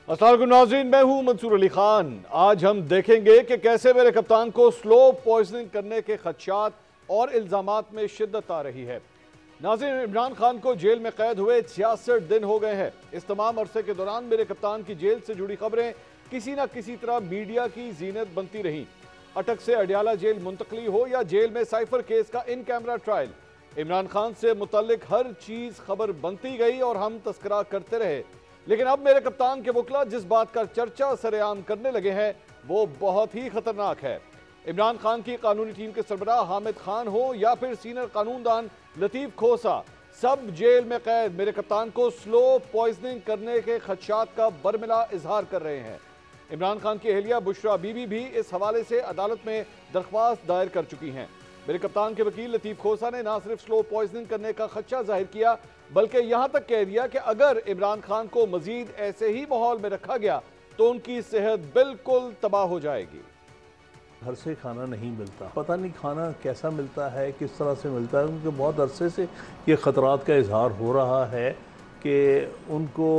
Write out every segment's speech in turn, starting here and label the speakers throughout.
Speaker 1: अस्सलाम वालेकुम नाज़रीन, मैं हूं मंसूर अली खान। आज हम देखेंगे कि कैसे मेरे कप्तान को स्लो पॉइजनिंग करने के खदशात और इल्जामात में शिद्दत आ रही है। नाज़रीन, इमरान खान को जेल में कैद हुए 66 दिन हो गए हैं। इस तमाम अरसे के दौरान मेरे कप्तान की जेल से जुड़ी खबरें किसी न किसी तरह मीडिया की जीनत बनती रहीं। अटक से अडियाला जेल मुंतकली हो या जेल में साइफर केस का in camera trial, Imran Khan से मुतल्लिक हर चीज खबर बनती गई और हम तस्करा करते रहे। लेकिन अब मेरे कप्तान के वकला जिस बात का चर्चा सरेआम करने लगे हैं वो बहुत ही खतरनाक है। इमरान खान की कानूनी टीम के सरबराह हामिद खान हो या फिर सीनियर कानूनदान लतीफ खोसा, सब जेल में कैद मेरे कप्तान को स्लो पॉइजनिंग करने के खदशात का बरमिला इजहार कर रहे हैं। इमरान खान की अहलिया बुशरा बीबी भी इस हवाले से अदालत में दरख्वास्त दायर कर चुकी हैं। मेरे कप्तान के वकील लतीफ खोसा ने ना सिर्फ स्लो पॉइजनिंग करने का खदशा जाहिर किया बल्कि यहां तक कह दिया कि अगर इमरान खान को मजीद ऐसे ही माहौल में रखा गया तो उनकी सेहत बिल्कुल तबाह हो जाएगी।
Speaker 2: घर से खाना नहीं मिलता, पता नहीं खाना कैसा मिलता है, किस तरह से मिलता है। उनके बहुत अरसे से ये ख़तरात का इजहार हो रहा है कि उनको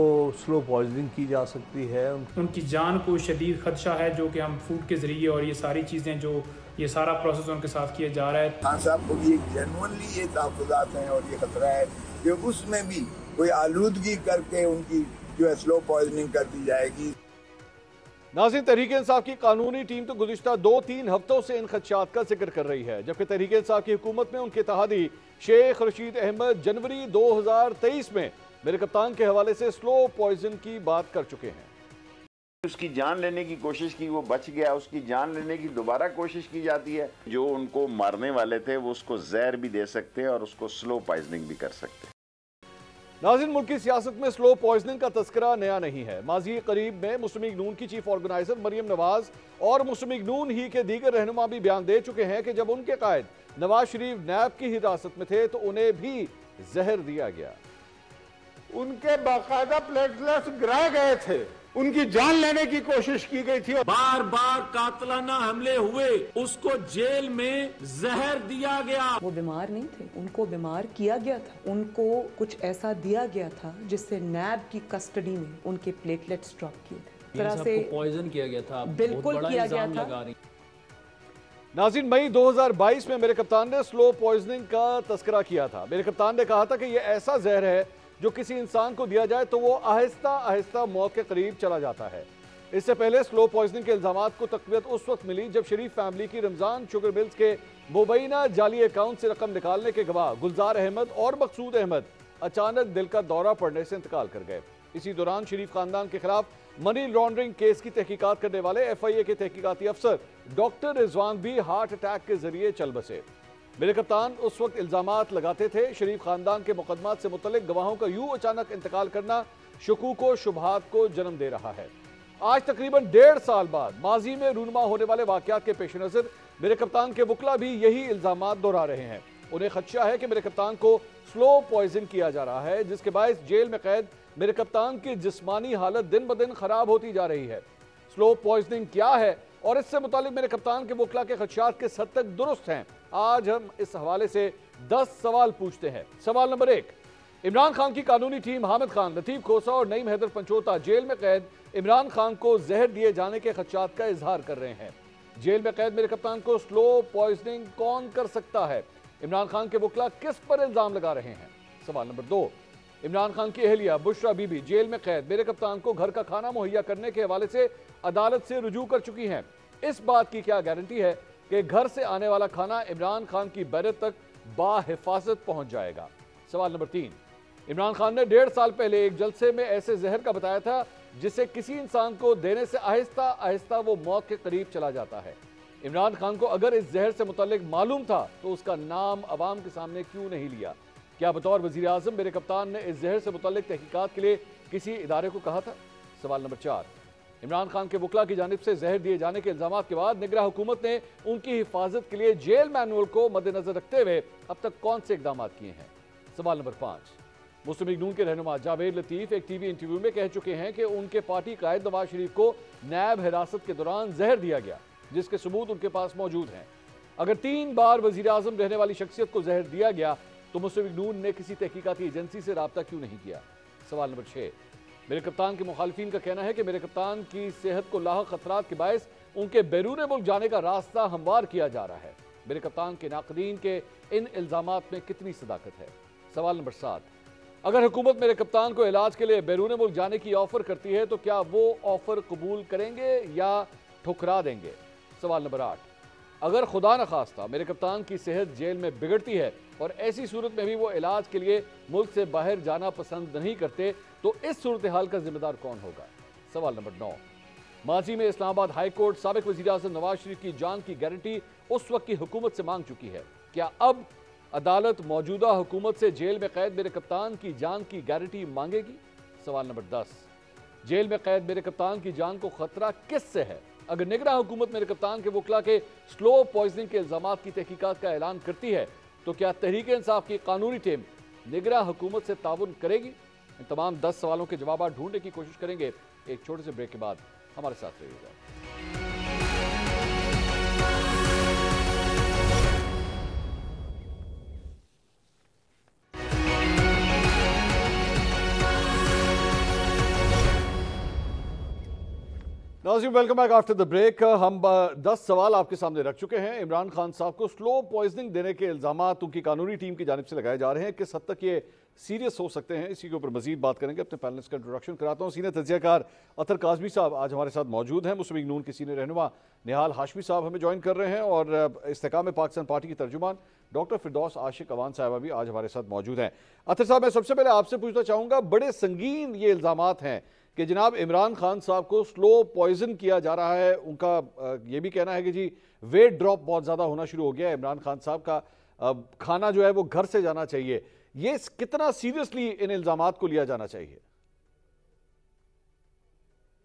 Speaker 2: स्लो पॉइजनिंग की जा सकती है।
Speaker 3: उनकी जान को शदीद खदशा है, जो कि हम फूड के ज़रिए और ये सारी चीज़ें जो ये सारा प्रोसेस उनके साथ किया जा रहा है।
Speaker 4: खान साहब को भी एक जेन्युइनली ये तहफ़्फ़ुज़ात हैं और ये खतरा है कि उसमें भी कोई आलूदगी करके उनकी जो है स्लो पॉइजनिंग कर दी जाएगी।
Speaker 1: नाज़रीन, तहरीक इंसाफ की कानूनी टीम तो गुज़िश्ता 2-3 हफ्तों से इन खदशात का जिक्र कर रही है, जबकि तहरीक इंसाफ की हुकूमत में उनके इत्तेहादी शेख रशीद अहमद जनवरी 2023 में मेरे कप्तान के हवाले से स्लो पॉइजन की बात कर चुके हैं।
Speaker 5: उसकी जान लेने की कोशिश की, वो बच गया, उसकी जान लेने की दोबारा कोशिश की जाती है। जो उनको मारने वाले थे वो उसको जहर भी दे सकते हैं और उसको स्लो पॉइजनिंग भी कर सकते हैं।
Speaker 1: नाज़रीन, मुल्क की सियासत में स्लो पॉइजनिंग का तस्करा नया नहीं है। माजी करीब में मुस्लिम लीग नून की चीफ ऑर्गेनाइजर मरियम नवाज और मुस्लिम लीग नून ही के दीगर रहनुमा भी बयान दे चुके हैं कि जब उनके कायद नवाज शरीफ नैब की हिरासत में थे तो उन्हें भी जहर दिया गया।
Speaker 6: उनके बाकायदा प्लेटलेट्स गिराए गए थे, उनकी जान लेने की कोशिश की गई थी।
Speaker 7: बार बार कातलाना हमले हुए, उसको जेल में जहर दिया गया।
Speaker 8: वो बीमार नहीं थे, उनको बीमार किया गया था। उनको कुछ ऐसा दिया गया था जिससे नैब की कस्टडी में उनके प्लेटलेट्स ड्रॉप किए थे। तरह से
Speaker 7: पॉइजन किया गया था,
Speaker 8: बिल्कुल किया गया था।
Speaker 1: नाज़रीन, मई 2022 में मेरे कप्तान ने स्लो पॉइजनिंग का तस्करा किया था। मेरे कप्तान ने कहा था कि यह ऐसा जहर है जो किसी इंसान को दिया जाए तो वो आहिस्ता आहिस्ता मौत के करीब चला जाता है। इससे पहले स्लो पॉइजनिंग के इल्जामात को तक़वियत उस वक्त मिली जब शरीफ फैमिली की रमजान शुगर मिल्स के मुबैना जाली अकाउंट से रकम निकालने के गवाह गुलजार अहमद और मकसूद अहमद अचानक दिल का दौरा पड़ने से इंतकाल कर गए। इसी दौरान शरीफ खानदान के खिलाफ मनी लॉन्ड्रिंग केस की तहकीकात करने वाले FIA के तहकीकाती अफसर डॉक्टर रिजवान भी हार्ट अटैक के जरिए चल बसे। मेरे कप्तान उस वक्त इल्जामात लगाते थे शरीफ खानदान के मुकदमात से मुतल्लिक गवाहों का यूं अचानक इंतकाल करना शुकूक व शुबहात को जन्म दे रहा है। आज तकरीबन 1.5 साल बाद माजी में रूनमा होने वाले वाकयात के पेश नजर मेरे कप्तान के वकला भी यही इल्जामात दोहरा रहे हैं। उन्हें खदशा है कि मेरे कप्तान को स्लो पॉइजन किया जा रहा है, जिसके बायस जेल में कैद मेरे कप्तान की जिस्मानी हालत दिन ब दिन खराब होती जा रही है। स्लो पॉइजनिंग क्या है और इससे मुतालिक मेरे कप्तान के वकला के खदशात किस हद तक दुरुस्त हैं, आज हम इस हवाले से 10 सवाल पूछते हैं। सवाल नंबर 1, इमरान खान की कानूनी टीम हामिद खान, लतीफ खोसा और नईम हैदर पंचोता जेल में कैद इमरान खान को जहर दिए जाने के खदशात का इजहार कर रहे हैं। जेल में कैद मेरे कप्तान को स्लो पॉइजनिंग कौन कर सकता है? इमरान खान के वकला किस पर इल्जाम लगा रहे हैं? सवाल नंबर 2, इमरान खान की अहलिया बुशरा बीबी जेल में कैद मेरे कप्तान को घर का खाना मुहैया करने के हवाले से अदालत से रुजू कर चुकी हैं। इस बात की क्या गारंटी है कि घर से आने वाला खाना इमरान खान की बैरत तक बाहिफाजत पहुंच जाएगा? सवाल नंबर 3, इमरान खान ने 1.5 साल पहले एक जलसे में ऐसे जहर का बताया था जिसे किसी इंसान को देने से आहिस्ता आहिस्ता वो मौत के करीब चला जाता है। इमरान खान को अगर इस जहर से मुतल्लिक मालूम था तो उसका नाम अवाम के सामने क्यों नहीं लिया? क्या बतौर वजीर आजम मेरे कप्तान ने इस जहर से मुतल्लिक तहकीकात के लिए किसी इदारे को कहा था? सवाल नंबर 4, इमरान खान के वकला की जानिब से जहर दिए जाने के इल्जामात के बाद निगरान हुकूमत ने उनकी हिफाजत के लिए जेल मैनुअल को मद्देनजर रखते हुए अब तक कौन से इकदाम किए हैं? सवाल नंबर 5, मुस्लिम लीग नून के रहनुमा जावेद लतीफ एक टीवी इंटरव्यू में कह चुके हैं कि उनके पार्टी कायद नवाज शरीफ को नैब हिरासत के दौरान जहर दिया गया, जिसके सबूत उनके पास मौजूद हैं। अगर 3 बार वजीर आजम रहने वाली शख्सियत को जहर दिया गया तो मुस्लिम लीग नून ने किसी तहकीकाती एजेंसी से राब्ता क्यों नहीं किया? सवाल नंबर 6, मेरे कप्तान के मुखालिफिन का कहना है कि मेरे कप्तान की सेहत को लाहक खतरात के बायस उनके बैरून मुल्क जाने का रास्ता हमवार किया जा रहा है। मेरे कप्तान के नाकदीन के इन इल्जामात में कितनी सदाकत है? सवाल नंबर 7, अगर हुकूमत मेरे कप्तान को इलाज के लिए बैरून मुल्क जाने की ऑफर करती है तो क्या वो ऑफर कबूल करेंगे या ठुकरा देंगे? सवाल नंबर 8, अगर खुदा न खास्ता मेरे कप्तान की सेहत जेल में बिगड़ती है और ऐसी सूरत में भी वो इलाज के लिए मुल्क से बाहर जाना पसंद नहीं करते तो इस सूरत हाल का जिम्मेदार कौन होगा? सवाल नंबर 9, माजी में इस्लामाबाद हाई कोर्ट साबिक वज़ीर आज़म नवाज शरीफ की जान की गारंटी उस वक्त की हुकूमत से मांग चुकी है। क्या अब अदालत मौजूदा हुकूमत से जेल में कैद मेरे कप्तान की जान की गारंटी मांगेगी? सवाल नंबर 10, जेल में कैद मेरे कप्तान की जान को खतरा किससे है? अगर निगरां हुकूमत मेरे कप्तान के वकला के स्लो पॉइजनिंग के इल्जामात की तहकीकात का ऐलान करती है तो क्या तहरीक इंसाफ की कानूनी टीम निगरां हुकूमत से ताउन करेगी? इन तमाम 10 सवालों के जवाब ढूंढने की कोशिश करेंगे एक छोटे से ब्रेक के बाद। हमारे साथ रहिएगा। नाज़रीन, welcome back after the break. हम 10 सवाल आपके सामने रख चुके हैं। इमरान खान साहब को स्लो पॉइजनिंग देने के इल्जामात उनकी कानूनी टीम की जानिब से लगाए जा रहे हैं। किस हद तक ये सीरियस हो सकते हैं, इसी के ऊपर मजीद बात करेंगे। अपने पैनलिस्ट का इंट्रोडक्शन कराता हूँ। सीनियर तज्जियाकार अतर काज़मी साहब आज हमारे साथ मौजूद हैं। मुस्लिम लीग नून के सीनियर रहनुमा निहाल हाशमी साहब हमें ज्वाइन कर रहे हैं और इस्तेकाम पाकिस्तान पार्टी की तर्जुमान डॉक्टर फिरदौस आशिक अवान साहबा भी आज हमारे साथ मौजूद हैं। अतर साहब, मैं सबसे पहले आपसे पूछना चाहूँगा, बड़े संगीन ये इल्जामात हैं कि जनाब इमरान खान साहब को स्लो पॉइजन किया जा रहा है। उनका ये भी कहना है कि जी वेट ड्रॉप बहुत ज़्यादा होना शुरू हो गया है, इमरान खान साहब का खाना जो है वो घर से जाना चाहिए। ये कितना सीरियसली इन इल्जामात को लिया जाना चाहिए?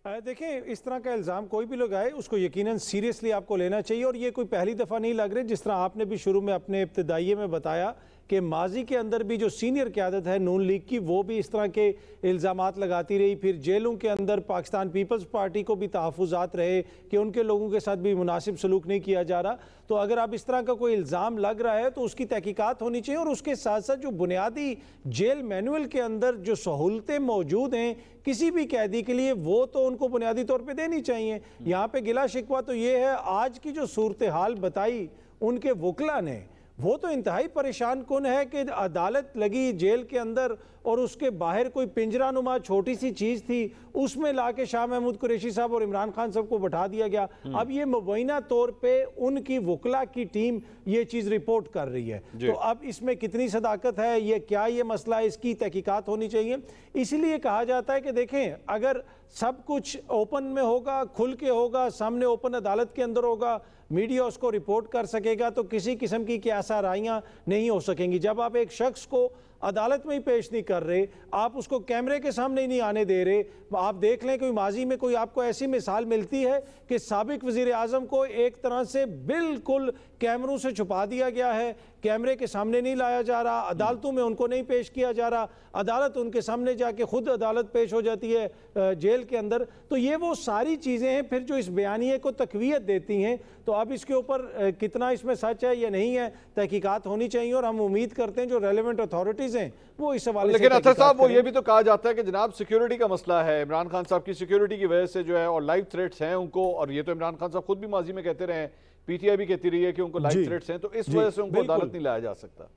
Speaker 9: देखें, इस तरह का इल्ज़ाम कोई भी लगाए उसको यकीनन सीरियसली आपको लेना चाहिए और ये कोई पहली दफ़ा नहीं लग रही। जिस तरह आपने भी शुरू में अपने इब्तिदाइये में बताया कि माजी के अंदर भी जो सीनियर क़यादत है नून लीग की वो भी इस तरह के इल्ज़ामात लगाती रही। फिर जेलों के अंदर पाकिस्तान पीपल्स पार्टी को भी तहफ़्फ़ुज़ात रहे कि उनके लोगों के साथ भी मुनासिब सलूक नहीं किया जा रहा। तो अगर अब इस तरह का कोई इल्ज़ाम लग रहा है तो उसकी तहकीकात होनी चाहिए और उसके साथ साथ जो बुनियादी जेल मैनुअल के अंदर जो सहूलतें मौजूद हैं किसी भी कैदी के लिए वो तो उनको बुनियादी तौर पे देनी चाहिए। यहाँ पे गिला शिकवा तो ये है, आज की जो सूरत हाल बताई उनके वकला ने वो तो इंतहाई परेशान कुन है कि अदालत लगी जेल के अंदर और उसके बाहर कोई पिंजरानुमा छोटी सी चीज़ थी, उसमें लाके शाह महमूद कुरैशी साहब और इमरान खान साहब को बैठा दिया गया। अब ये मुबैना तौर पे उनकी वकला की टीम ये चीज़ रिपोर्ट कर रही है। तो अब इसमें कितनी सदाकत है, ये क्या ये मसला है, इसकी तहकीकात होनी चाहिए। इसलिए कहा जाता है कि देखें, अगर सब कुछ ओपन में होगा, खुल के होगा, सामने ओपन अदालत के अंदर होगा, मीडिया उसको रिपोर्ट कर सकेगा तो किसी किस्म की आसाराइयाँ नहीं हो सकेंगी। जब आप एक शख्स को अदालत में ही पेश नहीं कर रहे, आप उसको कैमरे के सामने ही नहीं आने दे रहे। आप देख लें कोई माजी में कोई आपको ऐसी मिसाल मिलती है कि साबिक वज़ीर आज़म को एक तरह से बिल्कुल कैमरों से छुपा दिया गया है, कैमरे के सामने नहीं लाया जा रहा, अदालतों में उनको नहीं पेश किया जा रहा, अदालत उनके सामने जाके खुद अदालत पेश हो जाती है जेल के अंदर। तो ये वो सारी चीज़ें हैं फिर जो इस बयानिए को तक़वियत देती हैं। तो अब इसके ऊपर कितना इसमें सच है या नहीं है, तहकीकात होनी चाहिए और हम उम्मीद करते हैं जो रेलेवेंट अथॉरिटीज़ हैं वो इस हवाले से।
Speaker 1: लेकिन अतर साहब, वो ये भी तो कहा जाता है कि जनाब सिक्योरिटी का मसला है, इमरान खान साहब की सिक्योरिटी की वजह से जो है, और लाइव थ्रेट्स हैं उनको, और ये तो इमरान खान साहब खुद भी माजी में कहते रहे हैं, पीटीआई भी कहती रही है कि उनको लाइव थ्रेट्स हैं, तो इस वजह से उनको अदालत नहीं लाया जा सकता।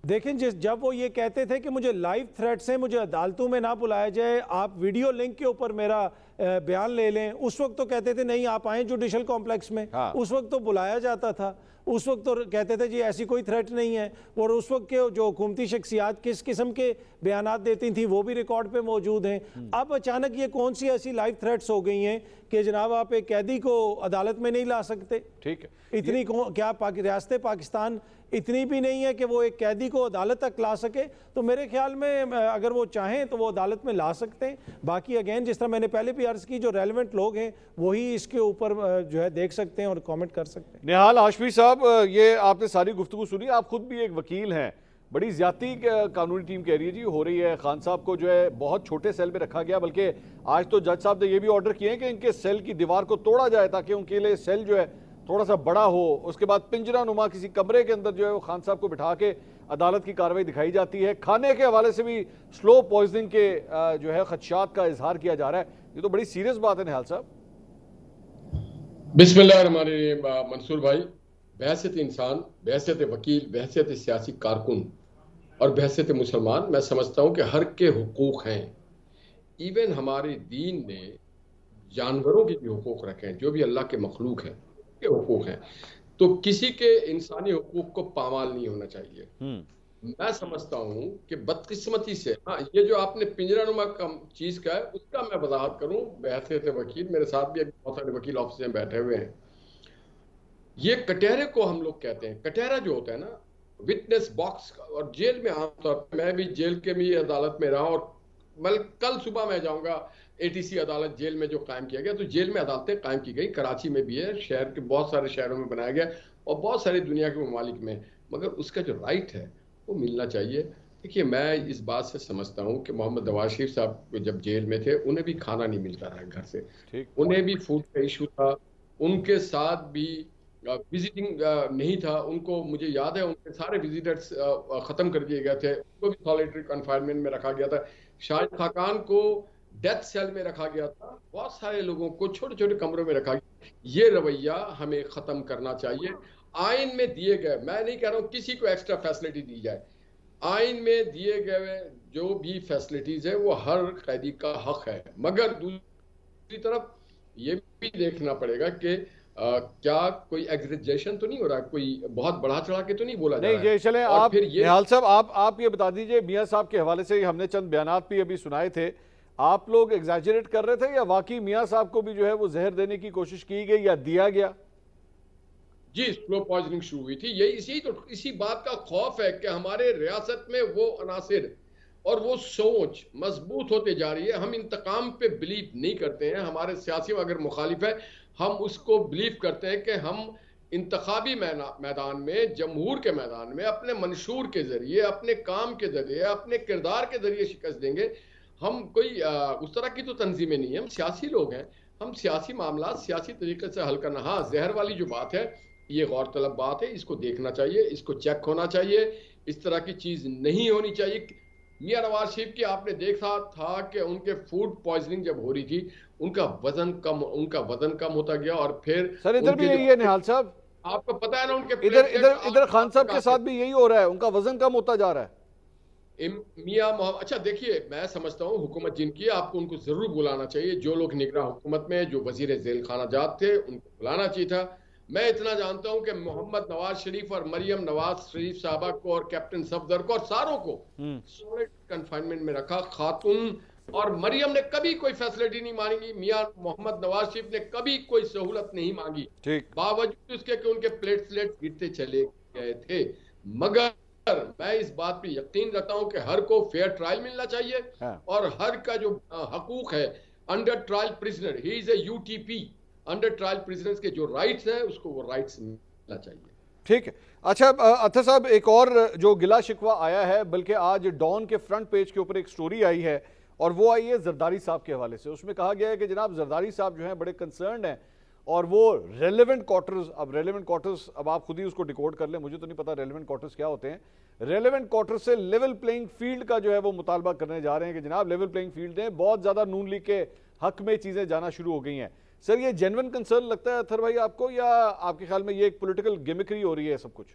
Speaker 9: देखें, जब वो ये कहते थे कि मुझे लाइव थ्रेट्स हैं, मुझे अदालतों में ना बुलाया जाए, आप वीडियो लिंक के ऊपर मेरा बयान ले लें, उस वक्त तो कहते थे नहीं आप आए जुडिशल कॉम्प्लेक्स में। उस वक्त तो बुलाया जाता था, उस वक्त तो कहते थे जी ऐसी कोई थ्रेट नहीं है। और उस वक्त के जो हुकूमती शख्सियात किस किस्म के बयानात देती थी वो भी रिकॉर्ड पे मौजूद हैं। अब अचानक ये कौन सी ऐसी लाइव थ्रेट्स हो गई हैं कि जनाब आप एक कैदी को अदालत में नहीं ला सकते?
Speaker 1: ठीक है,
Speaker 9: इतनी क्या रियासत पाकिस्तान इतनी भी नहीं है कि वो एक कैदी को अदालत तक ला सके? तो मेरे ख्याल में अगर वो चाहें तो वो अदालत में ला सकते हैं। बाकी अगेन जिस तरह मैंने पहले भी अर्ज की, जो रेलेवेंट लोग हैं वही इसके ऊपर जो है देख सकते हैं और कमेंट कर सकते हैं।
Speaker 1: निहाल हाशमी साहब, ये आपने सारी गुफ्तगू सुनी, आप खुद भी एक वकील हैं, बड़ी ज्यादती कानूनी टीम कह रही है जी हो रही है, खान साहब को जो है बहुत छोटे सेल में रखा गया, बल्कि आज तो जज साहब ने ये भी ऑर्डर किए हैं कि इनके सेल की दीवार को तोड़ा जाए ताकि उनके लिए सेल जो है थोड़ा सा बड़ा हो, उसके बाद पिंजरा नुमा किसी कमरे के अंदर जो है वो खान साहब को बिठा के अदालत की कार्रवाई दिखाई जाती है। खाने के हवाले से भी स्लो पॉइजनिंग के जो है खदशात का इजहार किया जा रहा है। ये तो बड़ी सीरियस बात है निहाल साहब।
Speaker 10: बिस्मिल्लाह हमारे मंसूर भाई, बहसियत इंसान, बहसियत वकील, बहसियत सियासी कारकुन और बहसियत मुसलमान, मैं समझता हूँ कि हर के हुकूक हैं। इवन हमारे दीन ने जानवरों के भी हुकूक रखे हैं, जो भी अल्लाह के मखलूक हैं के हुकूक हैं। तो किसी के इंसानी हुकूक को पामाल नहीं होना चाहिए। मैं समझता हूँ कि बदकिस्मती से, हाँ, ये जो आपने पिंजरानुमा चीज का है उसका मैं वजाहत करूँ बहसियत वकील, मेरे साथ भी बहुत सारे वकील ऑफिस में बैठे हुए हैं। ये कटहरे को हम लोग कहते हैं, कटहरा जो होता है ना, विटनेस बॉक्स, और जेल में आमतौर पर, मैं भी जेल के भी अदालत में रहा, और कल सुबह मैं जाऊंगा एटीसी अदालत जेल में जो कायम किया गया। तो जेल में अदालतें कायम की गई, कराची में भी है, शहर के बहुत सारे शहरों में बनाया गया और बहुत सारी दुनिया के ममालिक में, मगर उसका जो राइट है वो मिलना चाहिए। देखिए, मैं इस बात से समझता हूँ कि मोहम्मद नवाज शरीफ साहब जब जेल में थे उन्हें भी खाना नहीं मिलता था घर से, उन्हें भी फूड का इशू था, उनके साथ भी विजिटिंग नहीं था उनको, मुझे याद है उनके सारे विजिटर्स खत्म कर दिए गए थे, उनको भी सॉलिटरी कन्फाइनमेंट में रखा गया था। शाहिद खाकान को डेथ सेल में रखा गया था, बहुत सारे लोगों को छोटे छोटे कमरों में रखा गया। ये रवैया हमें खत्म करना चाहिए। आइन में दिए गए, मैं नहीं कह रहा हूँ किसी को एक्स्ट्रा फैसिलिटी दी जाए, आइन में दिए गए जो भी फैसिलिटीज है वो हर कैदी का हक है, मगर दूसरी तरफ ये भी देखना पड़ेगा कि क्या कोई एग्रेजेशन तो नहीं हो रहा, कोई बहुत बढ़ा चढ़ा के तो नहीं बोला जा रहा है।
Speaker 1: नहीं, चले आप निहाल साहब, आप ये बता दीजिए, मियां साहब के हवाले से हमने चंद बयानात भी अभी सुनाए थे, आप लोग एग्जैजरेट कर रहे थे या वाकई मियां साहब को भी जो है वो जहर देने की कोशिश की गई या दिया गया?
Speaker 10: जी, स्लो पॉइजनिंग शुरू हुई थी। यही इसी बात का खौफ है कि हमारे रियासत में वो अनासिर और वो सोच मजबूत होते जा रही है। हम इंतकाम पे बिलीव नहीं करते हैं, हमारे सियासी अगर मुखालिफ है हम उसको बिलीव करते हैं कि हम इंतखाबी मैदान में, जमहूर के मैदान में अपने मंशूर के जरिए, अपने काम के जरिए, अपने किरदार के जरिए शिकस्त देंगे। हम कोई उस तरह की तो तंजीमें नहीं है, हम सियासी लोग हैं, हम सियासी मामला सियासी तरीके से हल करना। हाँ, जहर वाली जो बात है ये गौरतलब बात है, इसको देखना चाहिए, इसको चेक होना चाहिए, इस तरह की चीज नहीं होनी चाहिए। मियां नवाज शरीफ की आपने देखा था कि उनके फूड पॉइजनिंग जब हो रही थी उनका वजन कम होता गया, और फिर
Speaker 1: सर इधर भी यही है निहाल साहब,
Speaker 10: आपको पता है ना, उनके
Speaker 1: इधर खान साहब के साथ भी यही हो रहा है, उनका वजन कम होता जा रहा है।
Speaker 10: मियां मोहम्मद, अच्छा देखिए, मैं समझता हूँ हुकूमत जिनकी, आपको उनको जरूर बुलाना चाहिए, जो लोग निगरान हुकूमत में, जो वजीर जेल खाना जात थे, उनको बुलाना चाहिए था। मैं इतना जानता हूं कि मोहम्मद नवाज शरीफ और मरियम नवाज शरीफ साहबा को और कैप्टन सफदर को और सारों को सॉलिड कन्फाइनमेंट में रखा। खातून और मरियम ने कभी कोई फैसिलिटी नहीं मांगी, मियां मोहम्मद नवाज शरीफ ने कभी कोई सहूलत नहीं मांगी, बावजूद उसके कि उनके प्लेटलेट्स गिरते चले गए थे। मगर मैं इस बात पे यकीन रखता हूं कि हर को फेयर ट्रायल मिलना चाहिए, और हर का जो हकूक है, under trial prisoner, he is a UTP, under trial prisoners के जो राइट्स हैं उसको वो राइट्स मिलना चाहिए।
Speaker 1: ठीक है। अच्छा अत्तर साहब, एक और जो गिला शिकवा आया है, बल्कि आज डॉन के फ्रंट पेज के ऊपर एक स्टोरी आई है, और वो आई है जरदारी साहब के हवाले से। उसमें कहा गया है कि जनाब जरदारी साहब जो हैं बड़े कंसर्न हैं, और वो रेलेवेंट क्वार्टर्स, अब रेलेवेंट क्वार्टर्स अब आप खुद ही उसको डिकोड कर लें, मुझे तो नहीं पता रेलेवेंट क्वार्टर्स क्या होते हैं। रेलेवेंट क्वार्टर्स से लेवल प्लेइंग फील्ड का जो है वो मुतालबा करने जा रहे हैं कि जनाब लेवल प्लेइंग फील्ड में बहुत ज्यादा नून लीग के हक में चीजें जाना शुरू हो गई हैं। सर ये जेन्युइन कंसर्न लगता है अत्तर भाई आपको, या आपके ख्याल में ये एक पॉलिटिकल गिमिकरी हो रही है सब कुछ?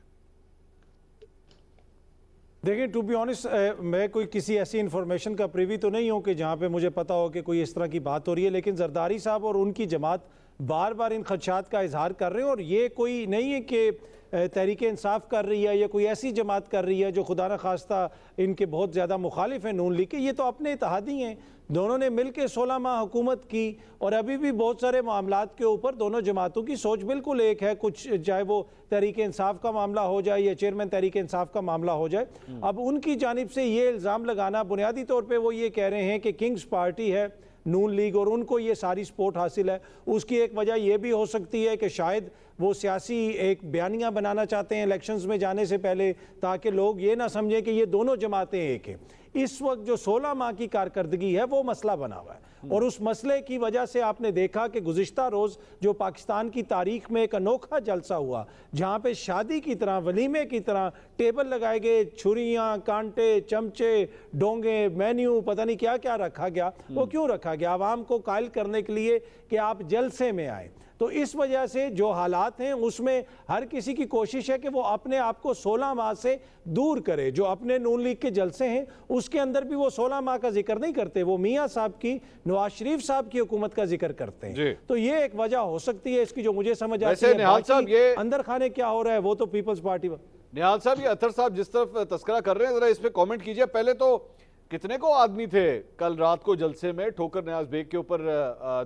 Speaker 9: देखिए, टू बी ऑनेस्ट, मैं कोई किसी ऐसी इन्फॉर्मेशन का प्रिवी तो नहीं हूं कि जहां पे मुझे पता हो कि कोई इस तरह की बात हो रही है, लेकिन जरदारी साहब और उनकी जमात बार बार इन खदशात का इजहार कर रहे हैं, और ये कोई नहीं है कि तहरीक इंसाफ कर रही है या कोई ऐसी जमात कर रही है जो खुदा न खास्ता इनके बहुत ज़्यादा मुखालिफ हैं नून लीग के। ये तो अपने इत्तेहादी हैं, दोनों ने मिल के 16 माह हुकूमत की, और अभी भी बहुत सारे मामलात के ऊपर दोनों जमातों की सोच बिल्कुल एक है, कुछ चाहे वो तहरीक इंसाफ का मामला हो जाए या चेयरमैन तहरीक इंसाफ का मामला हो जाए। अब उनकी जानिब से ये इल्ज़ाम लगाना, बुनियादी तौर पर वो ये कह रहे हैं कि किंग्स पार्टी है नून लीग और उनको ये सारी सपोर्ट हासिल है। उसकी एक वजह यह भी हो सकती है कि शायद वो सियासी एक बयानियाँ बनाना चाहते हैं इलेक्शंस में जाने से पहले, ताकि लोग ये ना समझें कि ये दोनों जमातें एक हैं। इस वक्त जो 16 माह की कारकर्दगी है वो मसला बना हुआ है। और उस मसले की वजह से आपने देखा कि गुज़िश्ता रोज़ जो पाकिस्तान की तारीख में एक अनोखा जलसा हुआ, जहाँ पे शादी की तरह, वलीमे की तरह टेबल लगाए गए, छुरियाँ, कांटे, चमचे, डोंगे, मेन्यू, पता नहीं क्या क्या रखा गया। वो क्यों रखा गया? आवाम को कायल करने के लिए कि आप जलसे में आए। तो इस वजह से जो हालात हैं उसमें हर किसी की कोशिश है कि वो अपने आप को 16 माह से दूर करे। जो अपने नून लीग के जलसे हैं उसके अंदर भी वो 16 माह का जिक्र नहीं करते, वो मियाँ साहब की, नवाज शरीफ साहब की हुकूमत का जिक्र करते हैं। तो ये एक वजह हो सकती है इसकी, जो मुझे समझ आती है।
Speaker 1: निहाल साहब, ये
Speaker 9: अंदर खाने क्या हो रहा है वो तो पीपल्स पार्टी।
Speaker 1: निहाल साहब, ये अतर साहब जिस तरफ तस्करा कर रहे हैं, जरा इस पे कमेंट कीजिए। पहले तो कितने को आदमी थे कल रात को जलसे में? ठोकर न्याज बेग के ऊपर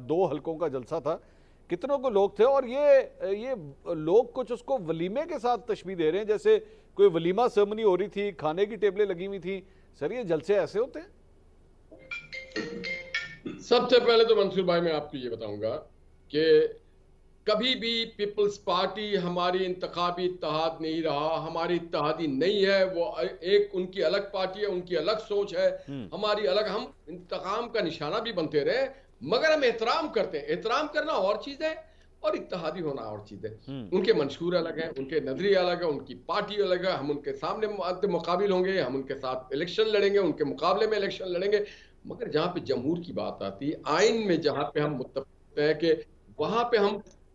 Speaker 1: 2 हलकों का जलसा था, कितनों को लोग थे? और ये लोग कुछ उसको वलीमे के साथ तशबीह दे रहे हैं, जैसे कोई वलीमा सेरेमनी हो रही थी, खाने की टेबलें लगी हुई थी। सर, ये जलसे ऐसे होते हैं?
Speaker 10: सबसे पहले तो मंसूर भाई मैं आपको ये बताऊंगा कि कभी भी पीपल्स पार्टी हमारी इंतखाबी इत्तेहाद नहीं रहा, हमारी इत्तेहादी नहीं है। वो एक उनकी अलग पार्टी है, उनकी अलग सोच है, हमारी अलग। हम इंतकाम का निशाना भी बनते रहे, मगर हम एहतराम करते हैं। एहतराम करना और चीज है और इत्तेहादी होना और चीज है। उनके मंशूर अलग है, उनके नजरिए अलग है, उनकी पार्टी अलग है। हम उनके सामने मुकाबिल होंगे, हम उनके साथ इलेक्शन लड़ेंगे, उनके मुकाबले में इलेक्शन लड़ेंगे। मगर जहां पे जमहूर की बात आती है, आइन में जहां पे हम मुत्तफिक हैं कि वहां पे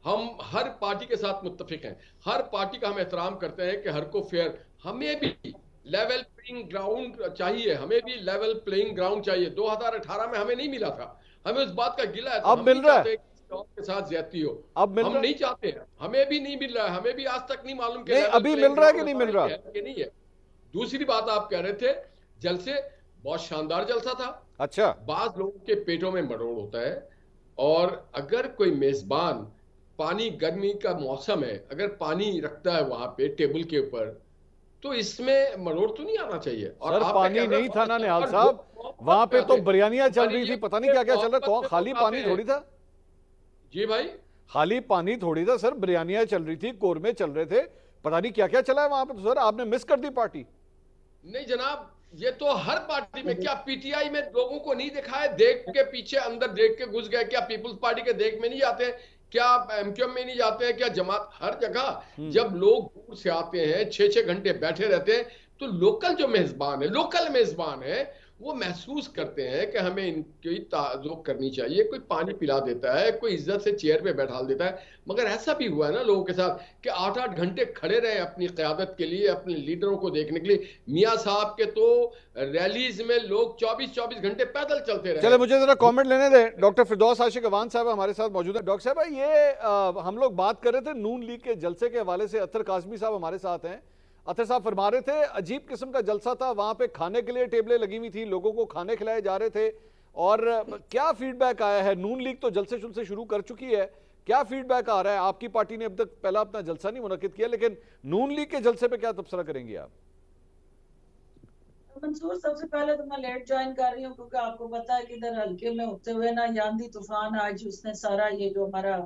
Speaker 10: हम हर पार्टी के साथ मुत्तफिक हैं, हर पार्टी का हम एहतराम करते हैं कि हर को फेयर, हमें भी लेवल प्लेइंग ग्राउंड चाहिए, हमें भी लेवल प्लेइंग ग्राउंड चाहिए। 2018 में हमें नहीं मिला था, हमें उस बात का गिला है। तो
Speaker 1: अब मिल रहा है
Speaker 10: के साथ ज्यादती हो,
Speaker 1: अब
Speaker 10: हम नहीं चाहते हैं, हमें भी नहीं मिल रहा है, हमें भी आज तक नहीं मालूम कि
Speaker 1: अभी मिल रहा है कि नहीं मिल रहा
Speaker 10: है। नहीं है। दूसरी बात आप कह रहे थे जलसे, बहुत शानदार जलसा था।
Speaker 1: अच्छा,
Speaker 10: बाज लोगों के पेटों में मरोड़ होता है, और अगर कोई मेजबान पानी, गर्मी का मौसम है, अगर पानी रखता है वहां पे टेबल के ऊपर, तो इसमें मरोड़ तो नहीं आना चाहिए। और
Speaker 1: सर पानी नहीं था ना निहाल साहब, वहां पे तो बिरयानियां चल रही थी, पता नहीं क्या क्या चल रहा। कौन? खाली पानी थोड़ी था
Speaker 10: जी भाई,
Speaker 1: खाली पानी थोड़ी था सर, बिरयानियां चल रही थी, कोरमे चल रहे थे, पता नहीं क्या क्या चला है वहां पे। तो सर आपने मिस कर दी पार्टी।
Speaker 10: नहीं जनाब, ये तो हर पार्टी में। क्या पीटीआई में लोगों को नहीं दिखा है? देख के पीछे अंदर देख के घुस गए। क्या पीपल्स पार्टी के देख में नहीं जाते? क्या एमक्यूएम में नहीं जाते हैं? क्या जमात? हर जगह जब लोग दूर से आते हैं, 6-6 घंटे बैठे रहते हैं, तो लोकल जो मेजबान है, लोकल मेजबान है, वो महसूस करते हैं कि हमें इनकी ताज़ुब करनी चाहिए। कोई पानी पिला देता है, कोई इज्जत से चेयर पे बैठा देता है। मगर ऐसा भी हुआ है ना लोगों के साथ कि 8-8 घंटे खड़े रहे अपनी क़यादत के लिए, अपने लीडरों को देखने के लिए। मियाँ साहब के तो रैलीज में लोग 24-24 घंटे पैदल चलते रहे।
Speaker 1: चले मुझे जरा कमेंट लेने दें। डॉक्टर फिरदौस आशिक अवान साहब हमारे साथ मौजूद है। डॉक्टर साहब, ये हम लोग बात कर रहे थे नून लीग के जलसे के हवाले से। अतर काज़मी साहब हमारे साथ हैं। अतर साहब फरमा रहे थे अजीब किस्म का जलसा था, वहां पे खाने के लिए टेबलें लगी हुई थी, लोगों को खाने खिलाए जा रहे थे। और क्या फीडबैक आया है? नून लीग तो जलसे शुलसे शुरू कर चुकी है, क्या फीडबैक आ रहा है? आपकी पार्टी ने अब तक पहला अपना जलसा नहीं मुनक्किद किया, लेकिन नून लीग के जलसे पे क्या तबसरा करेंगे आप?
Speaker 11: मंसूर, सबसे पहले तो मैं लेट ज्वाइन कर रही हूँ क्योंकि आपको पता है कि इधर हल्के में होते हुए ना आंधी तूफान, आज उसने सारा ये जो हमारा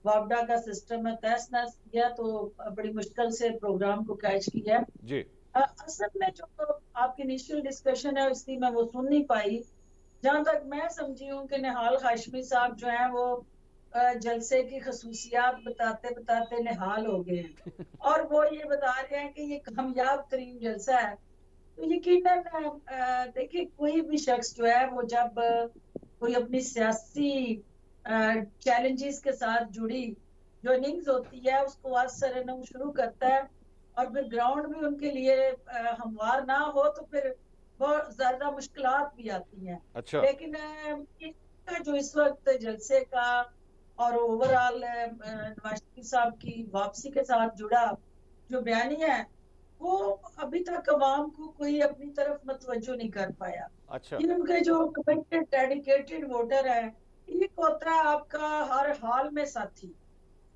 Speaker 11: वापडा का सिस्टम है तहस नहस किया, तो बड़ी मुश्किल से प्रोग्राम को कैच किया
Speaker 1: जी।
Speaker 11: असल में जो आपकी इनिशियल डिस्कशन है इसलिए मैं वो सुन नहीं पाई। जहां तक मैं समझी हूँ कि निहाल हाशमी साहब जो है वो जलसे की खसूसियात बताते बताते निहाल हो गए हैं और वो ये बता रहे हैं कि ये कामयाब तरीन जलसा है। तो यकीनन देखिए, कोई भी शख्स जो है वो जब कोई अपनी सियासी चैलेंजेस के साथ जुड़ी जो इनिंग्स होती है उसको आज सरनम शुरू करता है और फिर ग्राउंड भी उनके लिए हमवार ना हो तो फिर बहुत ज्यादा मुश्किलात भी आती हैं।
Speaker 1: अच्छा।
Speaker 11: लेकिन जो इस वक्त जलसे का और ओवरऑल नवाज शरीफ साहब की वापसी के साथ जुड़ा जो बयानी है वो अभी तक अवाम को कोई अपनी तरफ मतवज्जो नहीं कर पाया।
Speaker 1: अच्छा।
Speaker 11: उनके जो कमिटेड डेडिकेटेड वोटर है, एक होता है आपका हर हाल में साथी,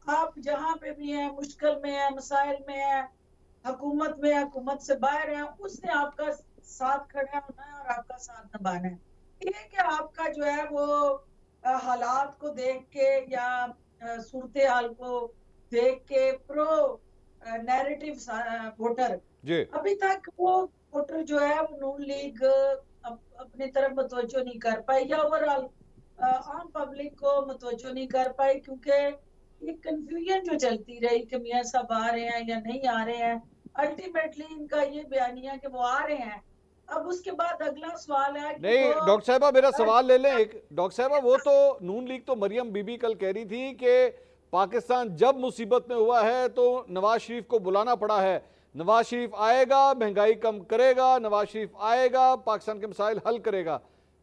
Speaker 11: आप जहाँ पे भी हैं, मुश्किल में है, मसाइल में है, हुकूमत में, हुकूमत से बाहर है, उसने आपका साथ खड़ा होना है और आपका साथ निभाना है। एक है आपका जो है वो हालात को देख के या सूरत हाल को देख के प्रो नैरेटिव वोटर, अभी तक वो वोटर जो है वो नून लीग अपनी तरफ मतवज्जो नहीं कर पाई या ओवरऑल आम पब्लिक को मतवज्जो नहीं कर पाई, क्योंकि ये कंफ्यूजन जो चलती रही कि मियां साहब आ रहे हैं या नहीं आ रहे हैं। अल्टीमेटली इनका ये बयानिया कि वो आ रहे हैं। अब उसके बाद अगला सवाल है कि
Speaker 1: नहीं डॉक्टर साहबा मेरा सवाल ले लें एक। डॉक्टर साहबा वो तो नून लीग तो मरियम बीबी कल कह रही थी कि पाकिस्तान जब मुसीबत में हुआ है तो नवाज शरीफ को बुलाना पड़ा है, नवाज शरीफ आएगा महंगाई कम करेगा, नवाज शरीफ आएगा पाकिस्तान के मसाइल हल करेगा,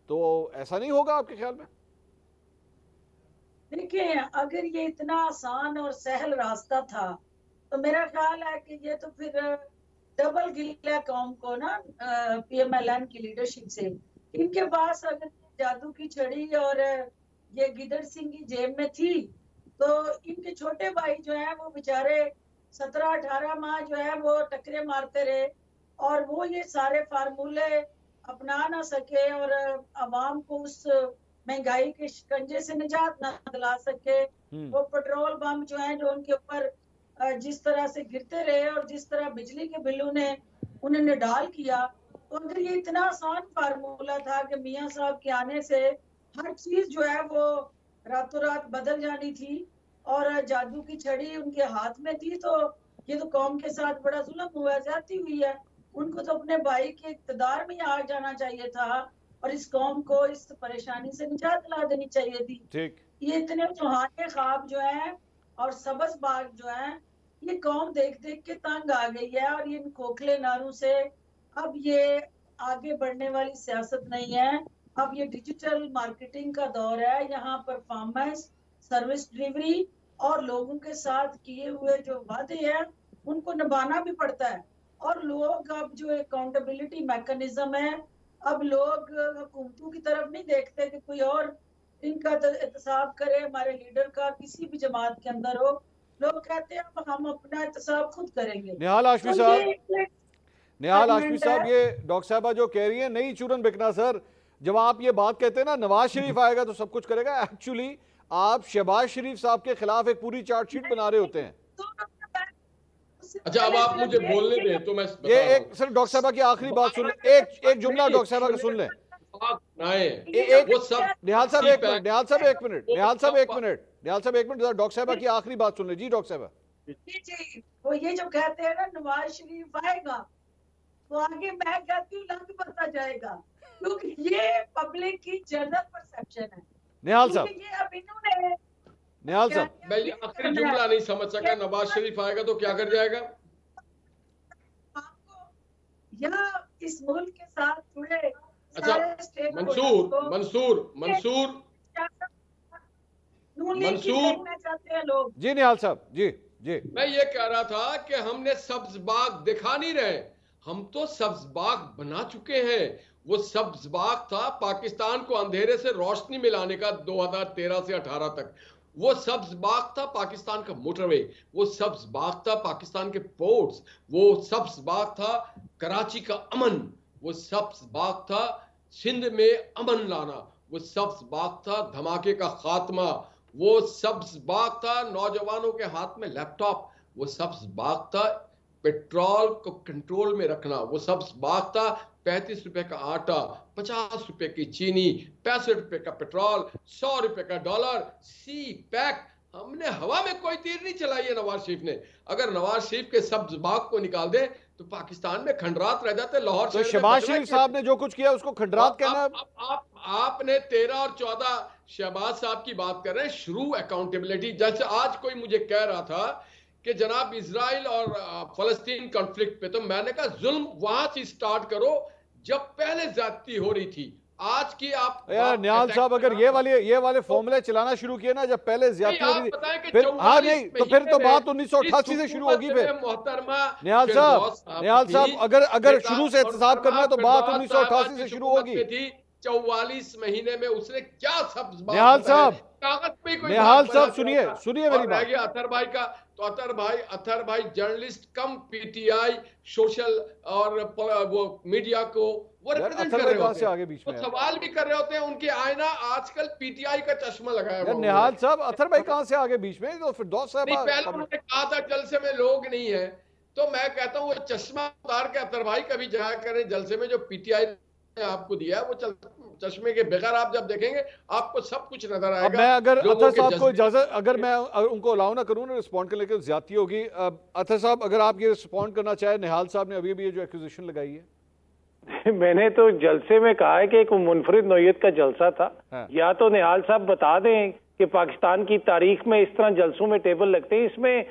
Speaker 1: तो ऐसा नहीं होगा आपके ख्याल में?
Speaker 11: देखिए, अगर ये इतना आसान और सहल रास्ता था तो मेरा ख्याल है कि ये तो फिर डबल गिला कौम को ना PMLN की लीडरशिप से। इनके पास अगर जादू की छड़ी और ये गिदड़ सिंह की जेब में थी तो इनके छोटे भाई जो है वो बेचारे 17-18 माह जो है वो टकरे मारते रहे और वो ये सारे फार्मूले अपना ना सके और अवाम को उस महंगाई के शिकंजे से निजात ना दिला सके। वो पेट्रोल बम जो है जो उनके ऊपर जिस तरह से गिरते रहे और जिस तरह बिजली के बिलों ने उन्होंने डाल किया, तो अगर ये इतना आसान फार्मूला था कि मियां साहब के आने से हर चीज जो है वो रातों रात बदल जानी थी और जादू की छड़ी उनके हाथ में थी, तो ये तो कौम के साथ बड़ा जुल्म हुआ, ज्यादती हुई है। उनको तो अपने भाई के इक़्तिदार में आ जाना चाहिए था और इस कौम को इस परेशानी से निजात दिला देनी चाहिए थी।
Speaker 1: ठीक।
Speaker 11: ये इतने सुहाने ख्वाब जो है और सबज बाग जो है ये कौम देख देख के तंग आ गई है और इन खोखले नारों से अब ये आगे बढ़ने वाली सियासत नहीं है। अब ये डिजिटल मार्केटिंग का दौर है। यहाँ परफॉर्मेंस, सर्विस डिलीवरी और लोगों के साथ किए हुए जो वादे हैं उनको निभाना भी पड़ता है। और लोग अब जो अकाउंटेबिलिटी मैकेनिज्म है, अब लोग हुकूमतों की तरफ नहीं देखते कि कोई और इनका एहतसाब करे, हमारे लीडर का किसी भी जमात के अंदर हो। लोग कहते हैं अब हम अपना एहतसाब खुद करेंगे।
Speaker 1: निहाल हाशमी साहब, निहाल हाशमी साहब, ये डॉक्टर साहबा जो कह रही है नहीं चूरन बिकना सर, जब आप ये बात कहते हैं ना नवाज शरीफ आएगा तो सब कुछ करेगा, एक्चुअली आप शहबाज शरीफ साहब के खिलाफ एक पूरी चार्जशीट बना रहे होते हैं।
Speaker 10: अच्छा, अब आप मुझे बोलने दें तो मैं
Speaker 1: ये एक सर डॉक्टर साहबा की आखिरी बात सुन लें, एक जुमला डॉक्टर साहबा का सुन लें।
Speaker 10: वो सब
Speaker 1: निहाल साहब एक मिनट, निहाल साहब एक मिनट, निहाल साहब एक मिनट, निहाल साहब एक मिनट, डॉक्टर साहबा की आखिरी बात सुन लें। जी डॉक्टर साहबा।
Speaker 11: जी, वो ये जो कहते हैं ना नवाज शरीफ आएगा तो आगे मैं कहती हूँ लंग बढ़ता जाएगा, क्योंकि ये पब्लिक की जनरल परसेप्शन है।
Speaker 1: निहाल साहब,
Speaker 11: ये अब इन्होंने
Speaker 1: निहाल साहब,
Speaker 10: मैं ये आखिरी जुमला नहीं समझ सका। नवाज शरीफ आएगा तो क्या कर जाएगा?
Speaker 11: या इस मुल्क के साथ जुड़े
Speaker 10: अच्छा, मंसूर
Speaker 11: चाहते हैं लोग।
Speaker 1: जी निहाल साहब, जी जी,
Speaker 10: मैं ये कह रहा था कि हमने सब्ज बाग दिखा नहीं रहे, हम तो सब्ज बाग बना चुके हैं। वो सब्ज बाग था पाकिस्तान को अंधेरे से रोशनी में लाने का 2013 से 18 तक। वो सब्ज बाग था पाकिस्तान का मोटरवे, वो सब्ज बाग था पाकिस्तान के पोर्ट्स, वो सब्ज बाग था कराची का अमन, वो सब्ज बाग था सिंध में अमन लाना, वो सब्ज बाग था धमाके का खात्मा, वो सब्ज बाग था नौजवानों के हाथ में लैपटॉप, वो सब्ज बाग था पेट्रोल को कंट्रोल में रखना, वो सब्ज बाग था 35 रुपए का आटा, 50 रुपए की चीनी, 65 रुपए का पेट्रोल, 100 रुपए का डॉलर, सी पैक। हमने हवा में कोई तीर नहीं चलाई है नवाज शरीफ ने। अगर नवाज शरीफ के सब्ज बाग को निकाल दे तो पाकिस्तान में खंडरात रह जाते। लाहौर
Speaker 1: तो शहबाज शरीफ साहब ने जो कुछ किया उसको खंडरात कहना।
Speaker 10: आपने 13 और 14 शहबाज साहब की बात कर रहे हैं, शुरू अकाउंटेबिलिटी। जैसे आज कोई मुझे कह रहा था कि जनाब इजराइल और फलस्तीन कॉन्फ्लिक्ट पे, तो मैंने कहा जुल्म वहां से स्टार्ट करो जब पहले ज्यादती हो रही थी। आज की आप
Speaker 1: यार निहाल साहब अगर ये वाले फॉर्मूले चलाना शुरू किए ना जब पहले ज्यादती हो रही थी, फिर हाँ नहीं तो फिर तो बात 1988 से शुरू होगी। फिर निहाल साहब अगर शुरू से एहतसाब करना है तो बात 1988 से शुरू होगी।
Speaker 10: 44 महीने में उसने क्या सब
Speaker 1: निहाल साहब,
Speaker 10: कागज पे कोई
Speaker 1: निहाल साहब सुनिए मेरी बात।
Speaker 10: अतर भाई का तो अतर भाई जर्नलिस्ट कम पीटीआई सोशल और वो मीडिया को वो रिप्रेजेंट कर रहे होते हैं,
Speaker 1: आगे बीच में
Speaker 10: सवाल भी कर रहे होते हैं। उनके आईना आजकल पीटीआई का चश्मा लगाया हुआ है।
Speaker 1: निहाल साहब अतर भाई कहां से आगे बीच में? तो फिर दोस्त साहब
Speaker 10: पहले उन्होंने कहा था जलसे में लोग नहीं है, तो मैं कहता हूँ वो चश्मा उतार के अतर भाई कभी जाया करें जलसे में जो पीटीआई आपको दिया है, वो चश्मे के बगैर आप जब देखेंगे आपको सब कुछ नजर आएगा।
Speaker 1: अब मैं अगर अतर साहब को इजाजत, अगर मैं उनको अलाउ ना करूं ना रिस्पॉन्ड करने के, ज्यादती होगी। अतर साहब अगर आप ये रिस्पॉन्ड करना चाहे, निहाल साहब ने अभी भी ये जो एक्विजिशन लगाई है।
Speaker 9: मैंने तो जलसे में कहा है कि एक मुनफरिद नौयत का जलसा था।
Speaker 1: हाँ।
Speaker 9: या तो निहाल साहब बता दें कि पाकिस्तान की तारीख में इस तरह जलसों में टेबल लगते हैं, इसमें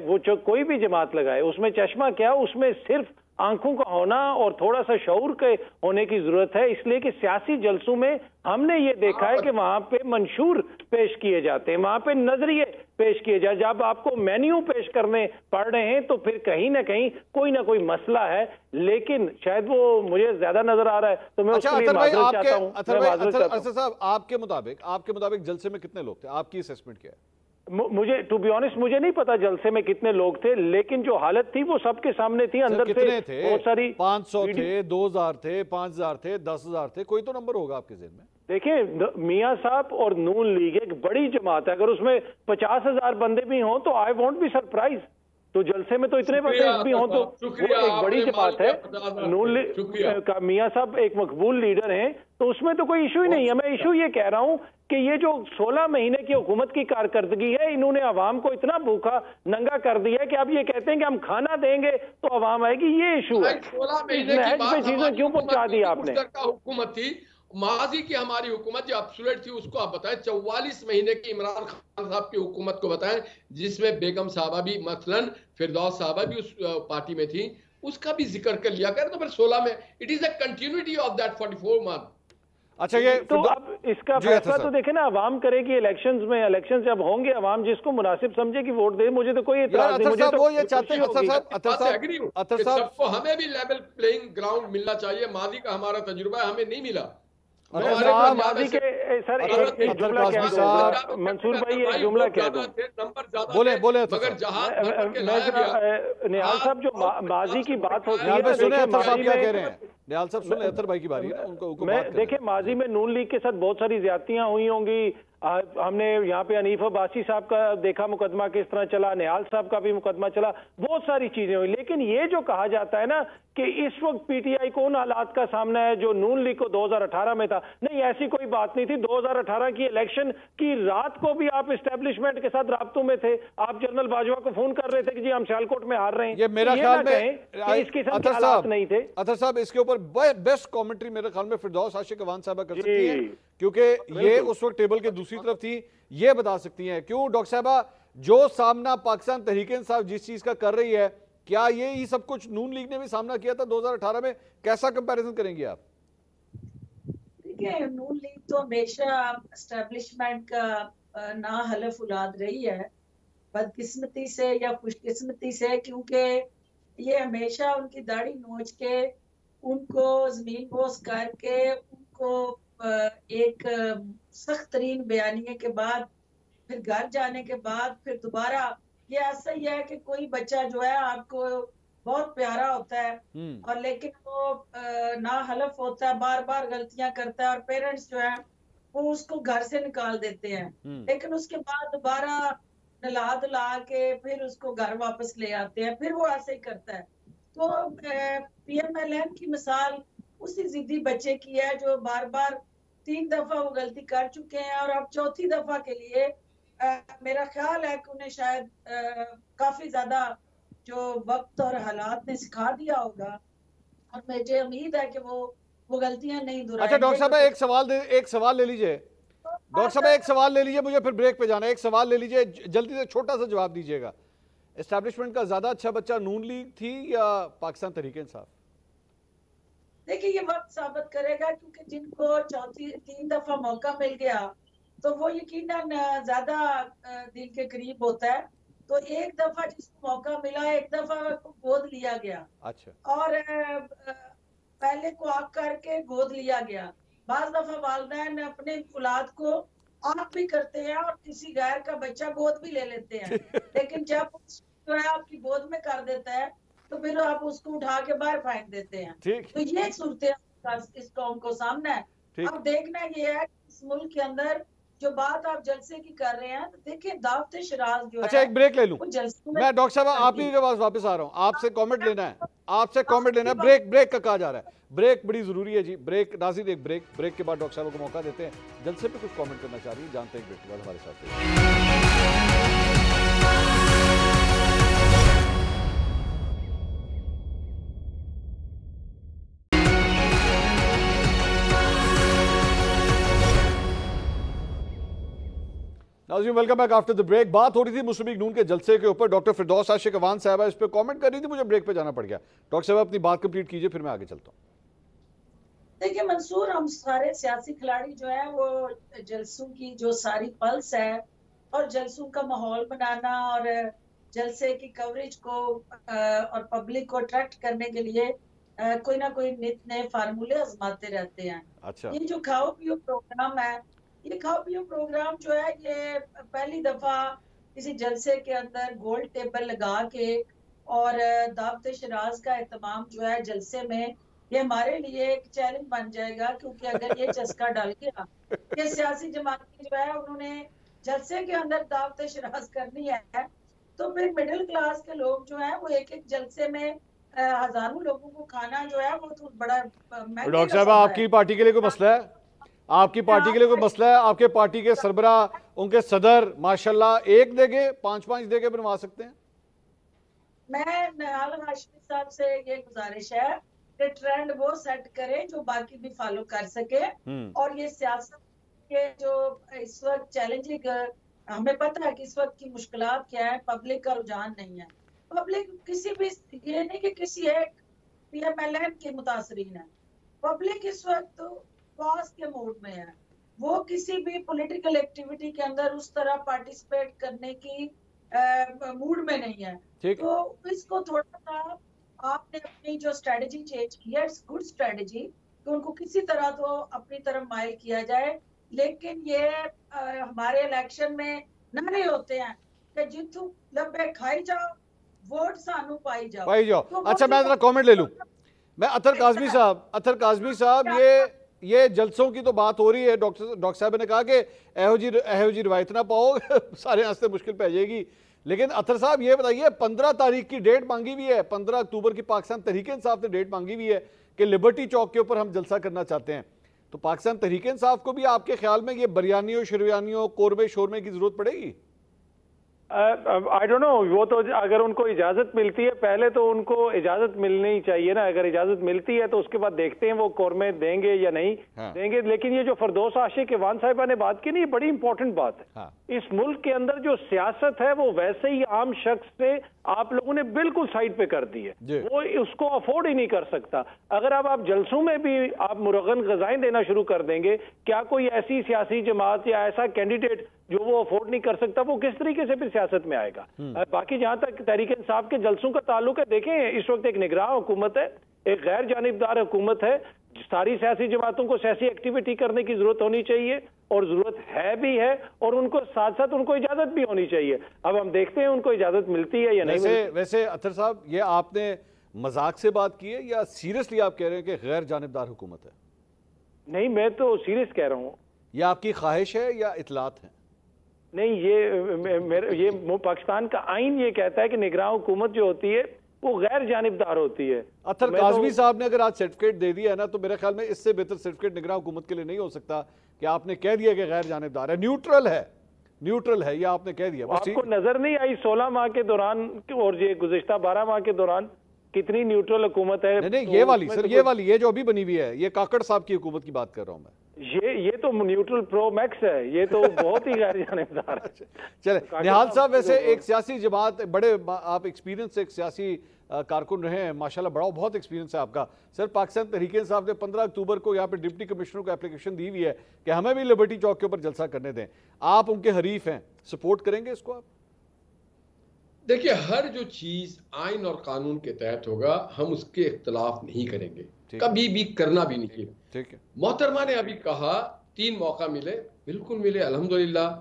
Speaker 9: वो जो कोई भी जमात लगाए उसमें चश्मा क्या, उसमें सिर्फ आंखों का होना और थोड़ा सा शऊर के होने की जरूरत है। इसलिए कि सियासी जलसों में हमने ये देखा है कि वहां पे मंशूर पेश किए जाते हैं, वहां पे नजरिए पेश किए जाए। जब आपको मेन्यू पेश करने पड़ रहे हैं तो फिर कहीं ना कहीं कोई ना कोई मसला है, लेकिन शायद वो मुझे ज्यादा नजर आ रहा है तो मैं उसके लिए माजरत चाहता हूं।
Speaker 1: अतर साहब आपके मुताबिक जलसे में कितने लोग थे, आपकी असेसमेंट क्या है?
Speaker 9: मुझे टू बी ऑनेस्ट मुझे नहीं पता जलसे में कितने लोग थे, लेकिन जो हालत थी वो सबके सामने थी। अंदर
Speaker 1: कितने थे?
Speaker 9: बहुत सारी
Speaker 1: 500 थे, 2000 थे, 5000 थे, 10,000 थे, कोई तो नंबर होगा आपके ज़हन में।
Speaker 9: देखिए मियां साहब और नून लीग एक बड़ी जमात है, अगर उसमें 50,000 बंदे भी हों तो आई वोंट बी सरप्राइज। तो जलसे में तो इतने बंदे भी हों तो वो एक बड़ी जमात है। नून लीग का मियां साहब एक मकबूल लीडर हैं, तो उसमें तो कोई इशू ही नहीं है। मैं इशू ये कह रहा हूं कि ये जो 16 महीने की हुकूमत की कारकर्दगी है, इन्होंने अवाम को इतना भूखा नंगा कर दिया है कि अब ये कहते हैं कि हम खाना देंगे तो अवाम आएगी। ये इशू है।
Speaker 10: 16 महीने की बात
Speaker 9: चीजें क्यों पहुंचा दी आपने?
Speaker 10: हुकूमत थी, माजी की हमारी हुकूमत जो एब्सोल्यूट थी उसको आप बताएं। 44 महीने की इमरान खान साहब की हुकूमत को बताएं, जिसमें बेगम साहबा भी मसलन फिरदौस साहबा भी उस पार्टी में थी, उसका भी जिक्र कर लिया कर। तो फिर 16 में it is a continuity of that 44 month.
Speaker 1: अच्छा, ये
Speaker 9: तो अब इसका फैसला तो देखे ना अवाम करेगी इलेक्शंस में। इलेक्शन जब होंगे अवाम जिसको मुनासिब समझे कि वोट दे। मुझे तो कोई इतराज नहीं। मुझे तो
Speaker 1: वो ये चाहते हैं
Speaker 10: अतर साहब को हमें भी लेवल प्लेइंग ग्राउंड मिलना चाहिए। माजी का हमारा तजुर्बा है, हमें नहीं मिला।
Speaker 9: माजी के सर एक जुमला कह दो मंसूर भाई, एक जुमला कह दो।
Speaker 1: बोले
Speaker 10: मगर जहां
Speaker 9: निहाल साहब जो माजी की बात होती है,
Speaker 1: सुने अतर साहब क्या कह रहे हैं। निहाल साहब सुने, अतर भाई की बारी है ना, उनको
Speaker 9: मैं देखिए माजी में नून लीग के साथ बहुत सारी ज्यादतियां हुई होंगी। हमने यहाँ पे हनीफ अब्बासी साहब का देखा मुकदमा किस तरह चला, निहाल साहब का भी मुकदमा चला, बहुत सारी चीजें हुई। लेकिन ये जो कहा जाता है ना कि इस वक्त पीटीआई को उन हालात का सामना है जो नून लीग को 2018 में था, नहीं ऐसी कोई बात नहीं थी। 2018 की इलेक्शन की रात को भी आप एस्टेब्लिशमेंट के साथ राब्तों में थे। आप जनरल बाजवा को फोन कर रहे थे कि जी हम सियालकोट में हार रहे हैं।
Speaker 1: ये मेरा ख्याल में
Speaker 9: इस किस्म के हालात नहीं थे।
Speaker 1: अतर साहब इसके ऊपर बेस्ट कमेंट्री मेरे ख्याल में फिरदौस आशिक अवान साहबा कर सकती है, क्योंकि ये उस वक्त टेबल के दूसरी तरफ थी। ये बता सकती हैं क्यों डॉक्टर साहबा जो सामना पाकिस्तान तहरीक इंसाफ जिस चीज का कर रही है, क्या ये ही सब कुछ नून लीग ने भी सामना किया था 2018 में? कैसा कंपैरिजन करेंगे आप?
Speaker 11: देखिए नून लीग तो हमेशा एस्टेब्लिशमेंट का ना हलफ उलाद रही है, बदकिस्मती से या खुशकिस्मती से, क्योंकि ये हमेशा उनकी दाढ़ी नोच के, उनको जमीन बोस करके, उनको एक सख्त तरीन बयानिए के बाद, फिर घर जाने के बाद, फिर दोबारा ये ऐसा ही है कि कोई बच्चा जो है आपको बहुत प्यारा होता है और लेकिन वो ना हलफ होता है, बार बार गलतियां करता है और पेरेंट्स जो है वो उसको घर से निकाल देते हैं, लेकिन उसके बाद दोबारा नला धुला के फिर उसको घर वापस ले आते हैं, फिर वो ऐसे ही करता है। तो पीएमएलएन की मिसाल उसी जिद्दी बच्चे की है जो बार बार 3 दफा वो गलती कर चुके हैं और अब चौथी दफा के लिए मेरा ख्याल है कि उन्हें शायद काफी ज्यादा जो वक्त और हालात ने सिखा दिया होगा और मुझे उम्मीद है कि वो गलतियां नहीं दोहराएंगे।
Speaker 1: अच्छा डॉक्टर साहब एक सवाल ले लीजिए। डॉक्टर साहब एक सवाल ले लीजिए, मुझे फिर ब्रेक पे जाना है। एक सवाल ले लीजिए, जल्दी से छोटा सा जवाब दीजिएगा। एस्टैब्लिशमेंट का ज्यादा अच्छा बच्चा नून लीग थी या पाकिस्तान तहरीक इंसाफ?
Speaker 11: देखिए ये वक्त साबित करेगा, क्योंकि जिनको 3 दफा मौका मिल गया तो वो यकीनन ज्यादा दिल के करीब होता है। तो एक दफा जिसको मौका मिला, एक दफा गोद लिया गया।
Speaker 1: अच्छा।
Speaker 11: और पहले को आग करके गोद लिया गया। बाज दफा वालिदैन अपने औलाद को आग भी करते हैं और किसी गैर का बच्चा गोद भी ले लेते हैं लेकिन जब जो है आपकी गोद में कर देता है तो फिर आप उसको उठा के बाहर फेंक देते हैं। तो ये सूरत इस कौम को सामना है। अब देखना ये है कि इस मुल्क के अंदर जो बात आप जलसे की कर रहे हैं, तो देखिए दावत शिराज जो
Speaker 1: अच्छा,
Speaker 11: है,
Speaker 1: एक ब्रेक ले लूं
Speaker 11: वो जलसे में
Speaker 1: मैं। डॉक्टर साहब आपकी के पास वापस आ रहा हूं, आपसे कमेंट लेना है, आपसे कमेंट लेना है। ब्रेक का कहा जा रहा है, ब्रेक बड़ी जरूरी है जी। ब्रेक नाज़रीन, एक ब्रेक के बाद डॉक्टर साहब को मौका देते हैं, जलसे पे कुछ कमेंट करना चाह रही है, जानते हैं ब्रेक के बाद हमारे साथ। नाज़रीन, welcome back after the break. बात हो रही थी मुस्लिम लीग नून के जलसे के ऊपर। डॉक्टर फिरदौस आशिक अवान साहब इस पर कमेंट कर रही थी, मुझे ब्रेक पे जाना पड़ गया। डॉक्टर साहब अपनी बात कंप्लीट कीजिए, फिर मैं आगे चलता हूँ।
Speaker 11: देखिए मंसूर, हम सारे सियासी खिलाड़ी जो है वो जलसों की जो सारी पल्स है और जलसों का माहौल बनाना और जलसे की कवरेज को और पब्लिक को अट्रैक्ट करने के लिए कोई ना कोई नित नए फार्मूले आजमाते रहते हैं।
Speaker 1: अच्छा।
Speaker 11: ये जो खाओ पियो प्रोग्राम है, ये खाओ पियो प्रोग्राम जो है, ये पहली दफा किसी जलसे के अंदर गोल टेबल लगा के और दावत शिराज का एहतमाम जो है जलसे में, ये हमारे लिए एक चैलेंज बन जाएगा। क्योंकि अगर ये चस्का डाल गया कि सियासी जमातें जो है उन्होंने जलसे के अंदर दावत शिराज करनी है, तो फिर मिडिल क्लास के लोग जो है वो एक एक जलसे में हजारों लोगों को खाना जो है वो तो बड़ा महंगा।
Speaker 1: डॉक्टर साहब, आपकी पार्टी के लिए कोई मसला है? आपकी पार्टी के लिए कोई मसला है? आपके पार्टी के सरबराह, उनके सदर माशाल्लाह एक देगे 5-5 देगे बनवा सकते हैं।
Speaker 11: मैं निहाल हाशमी साहब से ये गुजारिश है कि ट्रेंड वो सेट करें जो बाकी भी फॉलो कर सके। और ये सियासत के जो इस वक्त चैलेंजिंग, हमें पता है कि इस वक्त की मुश्किलात क्या है, पब्लिक का रुझान नहीं है। पब्लिक किसी भी, ये नहीं कि किसी एक PMLN के मुतासरीन है, पब्लिक इस वक्त पॉज के मूड में है। वो किसी भी पॉलिटिकल एक्टिविटी के अंदर उस तरह पार्टिसिपेट करने की मूड में नहीं है। तो इसको थोड़ा सा आपने अपनी जो स्ट्रेटजी चेंज की है, इट्स गुड स्ट्रेटजी, कि उनको किसी तरह तो अपनी तरफ माइल किया जाए। लेकिन ये हमारे इलेक्शन में नारे होते हैं कि जितू लब्बे खाई जाओ, वोट सानू पाई जाओ।
Speaker 1: तो अच्छा, मैं जरा कमेंट ले लूं। मैं अतर काज़मी साहब, ये जलसों की तो बात हो रही है। डॉक्टर साहब ने कहा कि एहो जी रिवायत ना पाओ सारे रास्ते मुश्किल पै जाएगी। लेकिन अतर साहब ये बताइए, 15 तारीख की डेट मांगी हुई है, 15 अक्टूबर की पाकिस्तान तहरीक इंसाफ ने डेट मांगी हुई है कि लिबर्टी चौक के ऊपर हम जलसा करना चाहते हैं। तो पाकिस्तान तहरीक इंसाफ को भी आपके ख्याल में ये बिरयानियों शरयानियों कोरबे शोरमे की जरूरत पड़ेगी?
Speaker 9: आई डोंट नो, वो तो अगर उनको इजाजत मिलती है, पहले तो उनको इजाजत मिलनी चाहिए ना। अगर इजाजत मिलती है तो उसके बाद देखते हैं वो कोरमे देंगे या नहीं देंगे। लेकिन ये जो फिरदौस आशिक अवान साहिबा ने बात की ना, ये बड़ी इंपॉर्टेंट बात है। इस मुल्क के अंदर जो सियासत है वो वैसे ही आम शख्स से आप लोगों ने बिल्कुल साइड पे कर दी है, वो उसको अफोर्ड ही नहीं कर सकता। अगर आप जलसों में भी आप मुरगन ग़ज़ाएं देना शुरू कर देंगे, क्या कोई ऐसी सियासी जमात या ऐसा कैंडिडेट जो वो अफोर्ड नहीं कर सकता, वो किस तरीके से फिर सियासत में आएगा? बाकी जहां तक तहरीक इंसाफ के जलसों का ताल्लुक है, देखें इस वक्त एक निगरान हुकूमत है, एक गैर जानिबदार हुकूमत है। सारी सियासी जमातों को सियासी एक्टिविटी करने की जरूरत होनी चाहिए और जरूरत है भी है, और उनको साथ साथ उनको इजाजत भी होनी चाहिए। अब हम देखते हैं उनको इजाजत मिलती है या नहीं।
Speaker 1: वैसे अतर साहब, ये आपने मजाक से बात की है या सीरियसली आप कह रहे हैं कि गैर जानिबदार हुकूमत है?
Speaker 9: नहीं, मैं तो सीरियस कह रहा हूँ।
Speaker 1: ये आपकी ख्वाहिश है या इतलात है?
Speaker 9: नहीं, ये पाकिस्तान का आइन ये कहता है कि निगरान हुकूमत जो होती है वो गैर जानिबदार होती है।
Speaker 1: अतर काज़मी साहब ने अगर आज सर्टिफिकेट दे दिया है ना, तो मेरे ख्याल में इससे बेहतर सर्टिफिकेट निगरान हुकूमत के लिए नहीं हो सकता कि आपने कह दिया कि गैर जानिबदार है, न्यूट्रल है, ये आपने कह दिया।
Speaker 9: आपको नजर नहीं आई 16 माह के दौरान और ये गुज़िश्ता 12 माह के दौरान कितनी न्यूट्रल हुकूमत है?
Speaker 1: नहीं, ये वाली सर, ये जो अभी बनी हुई है, ये काकड़ साहब की हुकूमत की बात कर रहा हूं मैं।
Speaker 9: ये तो न्यूट्रल प्रो मैक्स है, ये तो बहुत ही गैर जानिबदार है।
Speaker 1: चले निहाल साहब, वैसे एक सियासी जमात, बड़े आप एक्सपीरियंस एक सियासी कारकुन रहे हैं माशाल्लाह, बड़ा बहुत एक्सपीरियंस है आपका। सर, पाकिस्तान तहरीक इंसाफ ने 15 अक्टूबर को यहाँ पे डिप्टी कमिश्नर को एप्लीकेशन दी हुई है कि हमें भी लिबर्टी चौक के ऊपर जलसा करने दें। आप उनके हरीफ हैं, सपोर्ट करेंगे इसको आप?
Speaker 10: देखिए, हर जो चीज आइन और कानून के तहत होगा हम उसके इख्तलाफ नहीं करेंगे, कभी भी करना भी नहीं।
Speaker 1: ठीक है।
Speaker 10: मोहतरमा ने अभी कहा 3 मौका मिले, बिल्कुल मिले, अल्हम्दुलिल्लाह।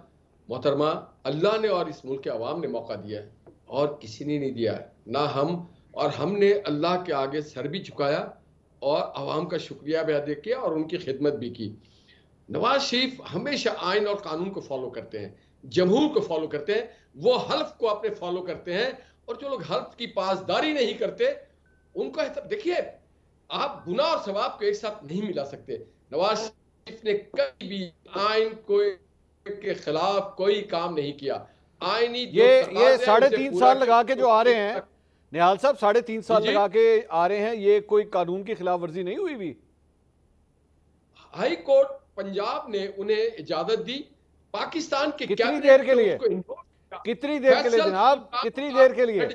Speaker 10: मोहतरमा, अल्लाह ने और इस मुल्क के अवाम ने मौका दिया है और किसी ने नहीं दिया है, ना हम। और हमने अल्लाह के आगे सर भी झुकाया और अवाम का शुक्रिया भी अदा किया और उनकी खिदमत भी की। नवाज शरीफ हमेशा आइन और कानून को फॉलो करते हैं, जमहूर को फॉलो करते हैं, वो हल्फ को अपने फॉलो करते हैं। और जो लोग हल्फ की पासदारी नहीं करते उनको देखिए, आप गुनाह और सवाब को एक साथ नहीं मिला सकते। नवाज शरीफ ने कभी भी आइन के खिलाफ कोई काम नहीं किया। आईनी
Speaker 1: ये 3.5 साल लगा के जो आ रहे हैं निहाल साहब, 3.5 साल लगा के आ रहे हैं, ये कोई कानून की खिलाफ वर्जी नहीं हुई भी?
Speaker 10: हाई कोर्ट पंजाब ने उन्हें इजाजत दी। पाकिस्तान के
Speaker 1: कितनी देर के लिए? कितनी देर के लिए जनाब? कितनी देर के लिए?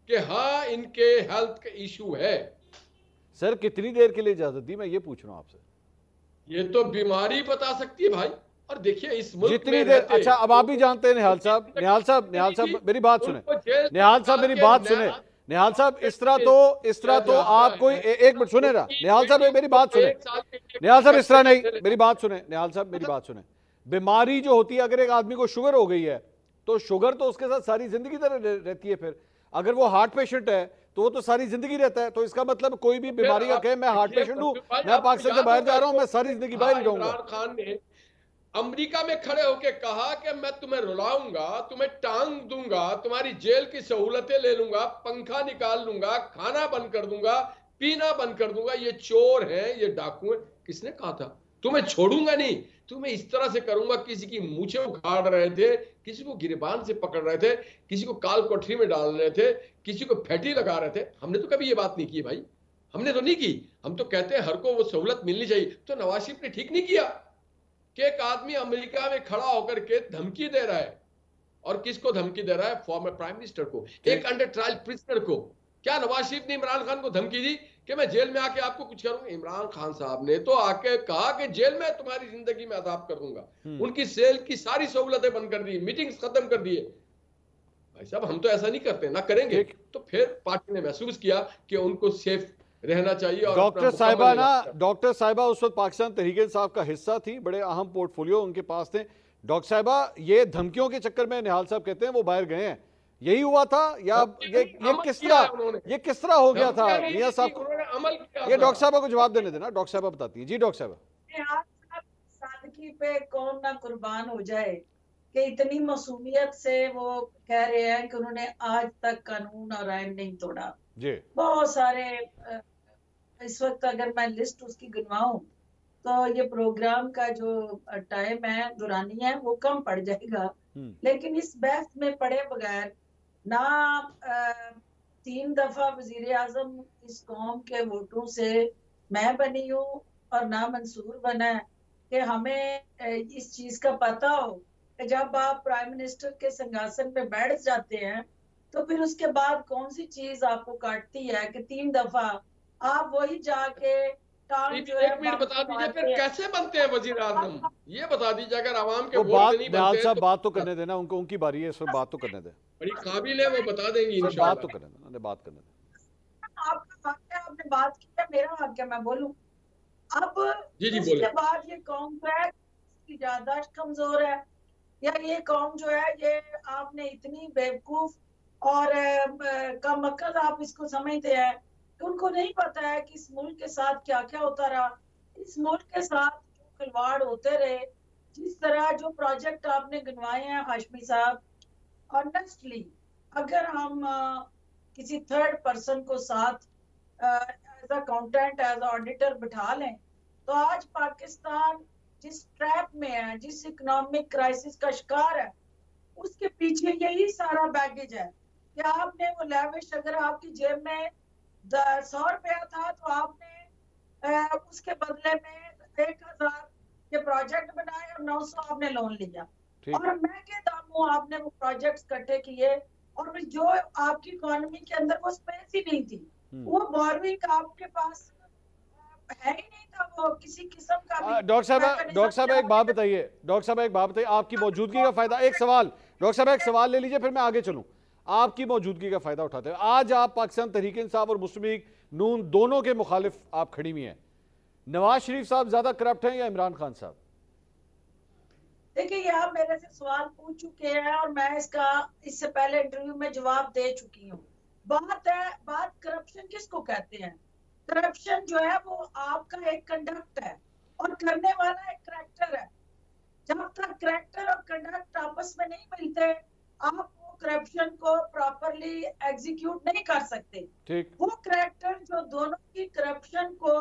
Speaker 10: कि हाँ इनके हेल्थ का इशू है।
Speaker 1: सर कितनी देर के लिए इजाजत दी, मैं ये पूछ रहा हूं आपसे।
Speaker 10: ये तो बीमारी बता सकती है भाई। और देखिए इस मुल्क
Speaker 1: जितनी देर, अच्छा अब आप भी जानते हैं निहाल साहब, निहाल साहब मेरी बात सुने, निहाल साहब मेरी बात सुने, निहाल साहब इस तरह तो आप कोई एक मिनट सुने ना, निहाल साहब मेरी बात सुने, निहाल साहब इस तरह नहीं, मेरी बात सुने, निहाल साहब मेरी बात सुने। बीमारी जो होती है, अगर एक आदमी को शुगर हो गई है तो शुगर तो उसके साथ सारी जिंदगी तरह रहती है। फिर अगर वो हार्ट पेशेंट है तो वो तो सारी जिंदगी रहता है। तो इसका मतलब कोई भी बीमारी का कहे मैं हार्ट पेशेंट हूं, मैं पाकिस्तान से बाहर जा रहा हूं, मैं सारी जिंदगी बाहर ही रहूंगा।
Speaker 10: इमरान खान ने अमेरिका में खड़े होकर कहा कि मैं तुम्हें रुलाऊंगा, तुम्हें टांग दूंगा, तुम्हारी जेल की सहूलतें ले लूंगा, पंखा निकाल लूंगा, खाना बंद कर दूंगा, पीना बंद कर दूंगा, ये चोर हैं, ये डाकू हैं। किसने कहा था? तुम्हें छोड़ूंगा नहीं, तुम्हें इस तरह से करूंगा। किसी की मूछें उखाड़ रहे थे, किसी को गिरबान से पकड़ रहे थे, किसी को काल कोठरी में डाल रहे थे, किसी को फैटी लगा रहे थे। हमने तो कभी ये बात नहीं की भाई, हमने तो नहीं की। हम तो कहते हैं हर को वो सहूलत मिलनी चाहिए। तो नवाज शरीफ ने ठीक नहीं किया कि एक आदमी अमेरिका में खड़ा होकर के धमकी दे रहा है। और किसको धमकी दे रहा है? फॉर्मर प्राइम मिनिस्टर को, एक अंडर ट्रायल प्रिजनर को। क्या नवाज शरीफ ने इमरान खान को धमकी दी कि मैं जेल में आके आपको कुछ करूंगा? इमरान खान साहब ने तो आके कहा कि जेल में तुम्हारी जिंदगी में अदाब कर दूंगा। उनकी सेल की सारी सहूलतें बंद कर दी, मीटिंग्स खत्म कर दिए। भाई साहब हम तो ऐसा नहीं करते, ना करेंगे। तो फिर पार्टी ने महसूस किया कि उनको सेफ रहना चाहिए। और
Speaker 1: डॉक्टर साहिबा उस वक्त पाकिस्तान तहरीक इंसाफ का हिस्सा थी, बड़े अहम पोर्टफोलियो उनके पास थे। डॉक्टर साहिबा ये धमकियों के चक्कर में निहाल साहब कहते हैं वो बाहर गए हैं, यही हुआ था या ये किस तरह हो गया था? मियां साहब ये डॉक्टर साहबा को जवाब देने देना, डॉक्टर साहबा बताती है। जी डॉक्टर साहबा।
Speaker 11: सादगी पे कौन ना कुर्बान हो जाए कि इतनी मासूमियत से वो कह रहे हैं कि उन्होंने आज तक कानून और आइन नहीं तोड़ा।
Speaker 1: जी
Speaker 11: बहुत सारे इस वक्त अगर मैं लिस्ट उसकी गिनवाऊं तो ये प्रोग्राम का जो टाइम है दुरानी है वो कम पड़ जाएगा। लेकिन इस बहस में पड़े बगैर ना 3 दफा वजीर आजम इस कौम के वोटों से मैं बनी हूँ और ना मंसूर बना है कि हमें इस चीज का पता हो कि जब आप प्राइम मिनिस्टर के सिंहासन पे बैठ जाते हैं तो फिर उसके बाद कौन सी चीज आपको काटती है कि 3 दफा आप वही जाके
Speaker 10: एक मिनट बता दीजिए फिर कैसे बनते हैं वजीर आजम, ये बता दीजिए। अगर आवाम के वोट नहीं बनते
Speaker 1: साहब बात तो करने देना उनको, उनकी बारी है, इस पर बात तो करने दे।
Speaker 10: बड़ी काबिल है, वो बता देंगी इंशाल्लाह।
Speaker 1: बात तो करने देना, बात करने दे।
Speaker 11: आपका हक है, आपने बात की है, मेरा हक है मैं बोलूं। अब उसके बाद ये कौम जो है इसकी याददाश्त कमजोर है या ये कौम जो है ये आपने इतनी बेवकूफ और कम अक्ल आप इसको समझते हैं कि उनको नहीं पता है कि इस मुल्क के साथ क्या क्या होता रहा। इस मुल्क के साथ जो खिलवाड़ होते रहे, जिस तरह जो प्रोजेक्ट आपने गिनवाए हैं हाशमी साहब, ऑनेस्टली अगर हम किसी थर्ड पर्सन को साथ एज अकाउंटेंट एज ऑडिटर बिठा लें तो आज पाकिस्तान जिस ट्रैप में है, जिस इकोनॉमिक क्राइसिस का शिकार है, उसके पीछे यही सारा बैगेज है कि आपने वो लैविश, अगर आपकी जेब में 100 रुपया था तो आपने उसके बदले में 1000 के प्रोजेक्ट बनाए और 900 आपने लोन लिया और महंगे दामों आपने वो प्रोजेक्ट्स इकट्ठे किए और जो आपकी इकोनॉमी के अंदर वो स्पेस ही नहीं थी, वो बोरोइंग आपके पास है ही नहीं था, वो किसी किस्म का।
Speaker 1: डॉक्टर साहब एक बात बताइए, आपकी मौजूदगी का फायदा, एक सवाल डॉक्टर साहब एक सवाल ले लीजिए फिर मैं आगे चलूं। आपकी मौजूदगी का फायदा उठाते हैं आज आप पाकिस्तान तहरीक इंसाफ और मुस्लिम लीग नून दोनों के मुखालिफ आप खड़ी हुई हैं, नवाज शरीफ साहब ज्यादा करप्ट हैं या इमरान खान साहब?
Speaker 11: देखिए ये आप मेरे से सवाल पूछ चुके हैं और मैं इससे पहले इंटरव्यू में जवाब दे चुकी हूँ। बात करप्शन किसको कहते हैं? करप्शन जो है वो आपका एक कंडक्ट है और करने वाला एक करैक्टर है। जब तक करैक्टर और कंडक्ट आपस में नहीं मिलते, आप वो करप्शन को प्रॉपरली एग्जीक्यूट नहीं कर सकते।
Speaker 1: ठीक।
Speaker 11: वो करैक्टर जो दोनों की करप्शन को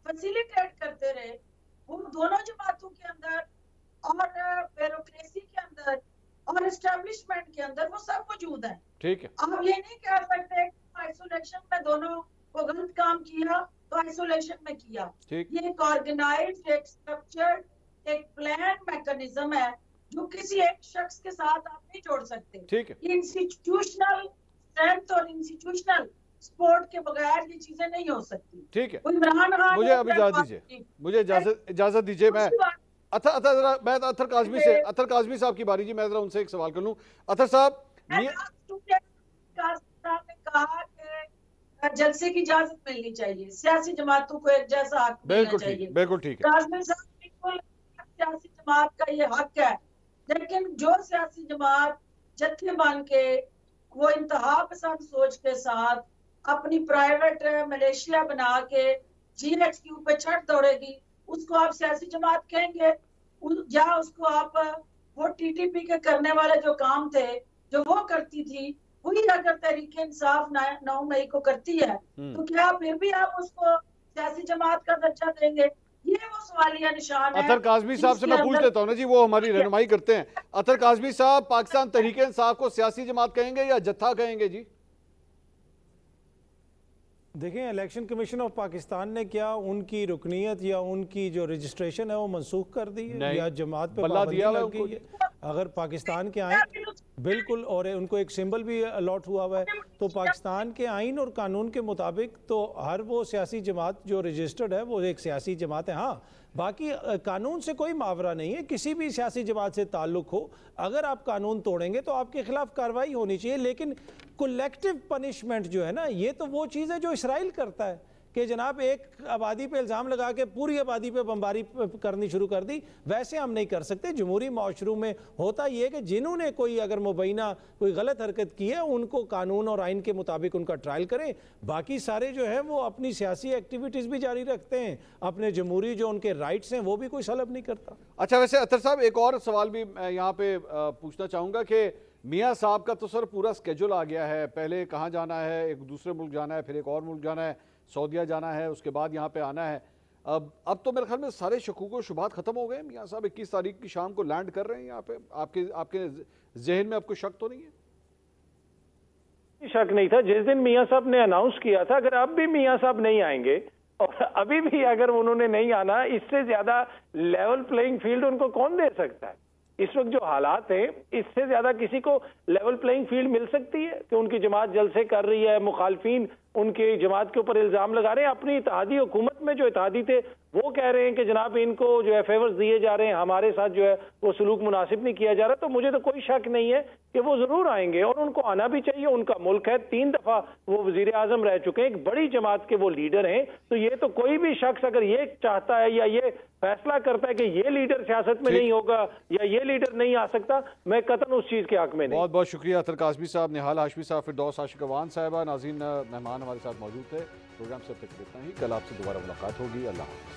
Speaker 11: फैसिलिटेट करते रहे, वो दोनों जमातों के अंदर और ब्यूरोक्रेसी के अंदर और एस्टेब्लिशमेंट के अंदर वो सब मौजूद है।
Speaker 1: ठीक है।
Speaker 11: आप ये नहीं कह सकते आइसोलेशन में दोनों को गलत काम किया तो आइसोलेशन में किया।
Speaker 1: ठीक।
Speaker 11: ये एक ऑर्गेनाइज्ड, एक स्ट्रक्चर्ड, एक प्लान मैकेनिज्म है जो किसी एक शख्स के साथ आप नहीं जोड़ सकते।
Speaker 1: ठीक है।
Speaker 11: इंस्टीट्यूशनल स्ट्रेंथ और इंस्टीट्यूशनल सपोर्ट के बगैर ये चीजें नहीं हो सकती।
Speaker 1: ठीक है।
Speaker 11: इमरान खान
Speaker 1: मुझे अब इजाजत दीजिए, मुझे इजाजत दीजिए। मैं अतर काज़मी से, अतर काज़मी साहब की बारी जी, मैं जरा उनसे एक सवाल कर लूं। अतर साहब,
Speaker 11: ने कहा कि जलसे की इजाजत मिलनी चाहिए, सियासी जमातों को एक जैसा हक मिलना चाहिए।
Speaker 1: बिल्कुल ठीक है।
Speaker 11: काज़मी साहब, बिल्कुल सियासी जमात का ये हक है, लेकिन जो सियासी जमात जत्थे बन के वो इंतहा पसंद सोच के साथ अपनी प्राइवेट मलेशिया बना के GHQ पे छठ दौड़ेगी, उसको आप सियासी जमात कहेंगे? या उसको आप वो TTP के करने वाले जो काम थे जो वो करती थी, वही अगर तहरीक इंसाफ 9 मई को करती है तो क्या फिर भी आप उसको सियासी जमात का दर्जा देंगे? ये वो सवालिया निशान है।
Speaker 1: अतर काज़मी साहब से मैं पूछ लेता हूँ ना जी, वो हमारी रहनुमाई करते हैं। अतर काज़मी साहब, पाकिस्तान तहरीक इंसाफ को सियासी जमात कहेंगे या जत्था कहेंगे जी?
Speaker 9: देखें, इलेक्शन कमीशन ऑफ पाकिस्तान ने क्या उनकी रुकनीत या उनकी जो रजिस्ट्रेशन है वो मनसूख कर दी है या जमात पे पाबंदी लग गई है? अगर पाकिस्तान के आइन, बिल्कुल, और उनको एक सिंबल भी अलॉट हुआ हुआ है, तो पाकिस्तान के आइन और कानून के मुताबिक तो हर वो सियासी जमात जो रजिस्टर्ड है वो एक सियासी जमात है। हाँ, बाकी कानून से कोई मावरा नहीं है, किसी भी सियासी जमात से ताल्लुक़ हो, अगर आप कानून तोड़ेंगे तो आपके खिलाफ कार्रवाई होनी चाहिए। लेकिन कलेक्टिव पनिशमेंट जो है ना, ये तो वो चीज़ है जो इसराइल करता है कि जनाब एक आबादी पे इल्ज़ाम लगा के पूरी आबादी पे बमबारी करनी शुरू कर दी। वैसे हम नहीं कर सकते। जमहूरी माशरू में होता ये है कि जिन्होंने कोई अगर मुबैना कोई गलत हरकत की है उनको कानून और आइन के मुताबिक उनका ट्रायल करें। बाकी सारे जो है वो अपनी सियासी एक्टिविटीज़ भी जारी रखते हैं, अपने जमहूरी जो उनके राइट्स हैं वो भी कोई सलब नहीं करता।
Speaker 1: अच्छा, वैसे अतर साहब, एक और सवाल भी यहाँ पे पूछना चाहूँगा कि मियाँ साहब का तो सर पूरा स्केड्यूल आ गया है, पहले कहाँ जाना है, एक दूसरे मुल्क जाना है, फिर एक और मुल्क जाना है, सऊदीया जाना है, उसके बाद यहाँ पे आना है। अब तो मेरे ख्याल में सारे शकूक व शुबात ख़त्म हो गए। मियाँ साहब 21 तारीख की शाम को लैंड कर रहे हैं यहाँ पे, आपके जहन में आपको शक तो नहीं है?
Speaker 9: शक नहीं था जिस दिन मियाँ साहब ने अनाउंस किया था। अगर अब भी मियाँ साहब नहीं आएंगे और अभी भी अगर उन्होंने नहीं आना, इससे ज्यादा लेवल प्लेइंग फील्ड उनको कौन दे सकता है? इस वक्त जो हालात हैं, इससे ज्यादा किसी को लेवल प्लेइंग फील्ड मिल सकती है कि उनकी जमात जलसे कर रही है, मुखालफिन उनकी जमात के ऊपर इल्जाम लगा रहे हैं, अपनी इत्तेहादी हुकूमत में जो इत्तेहादी थे वो कह रहे हैं कि जनाब इनको जो है फेवर्स दिए जा रहे हैं, हमारे साथ जो है वो सलूक मुनासिब नहीं किया जा रहा। तो मुझे तो कोई शक नहीं है कि वो जरूर आएंगे और उनको आना भी चाहिए। उनका मुल्क है, 3 दफा वो वजीर आजम रह चुके हैं, एक बड़ी जमात के वो लीडर हैं। तो ये तो कोई भी शख्स अगर ये चाहता है या ये फैसला करता है कि ये लीडर सियासत में नहीं होगा या ये लीडर नहीं आ सकता, मैं कतन उस चीज के हक में नहीं।
Speaker 1: बहुत बहुत शुक्रिया अतर काज़मी साहब, निहाल हाशमी साहब, फिरदौस आशिक अवान साहिबा, नाज़रीन मेहमान हमारे साथ मौजूद थे। प्रोग्राम से अब तक इतना ही, कल आपसे दोबारा मुलाकात होगी। अल्लाह हाफ़िज़।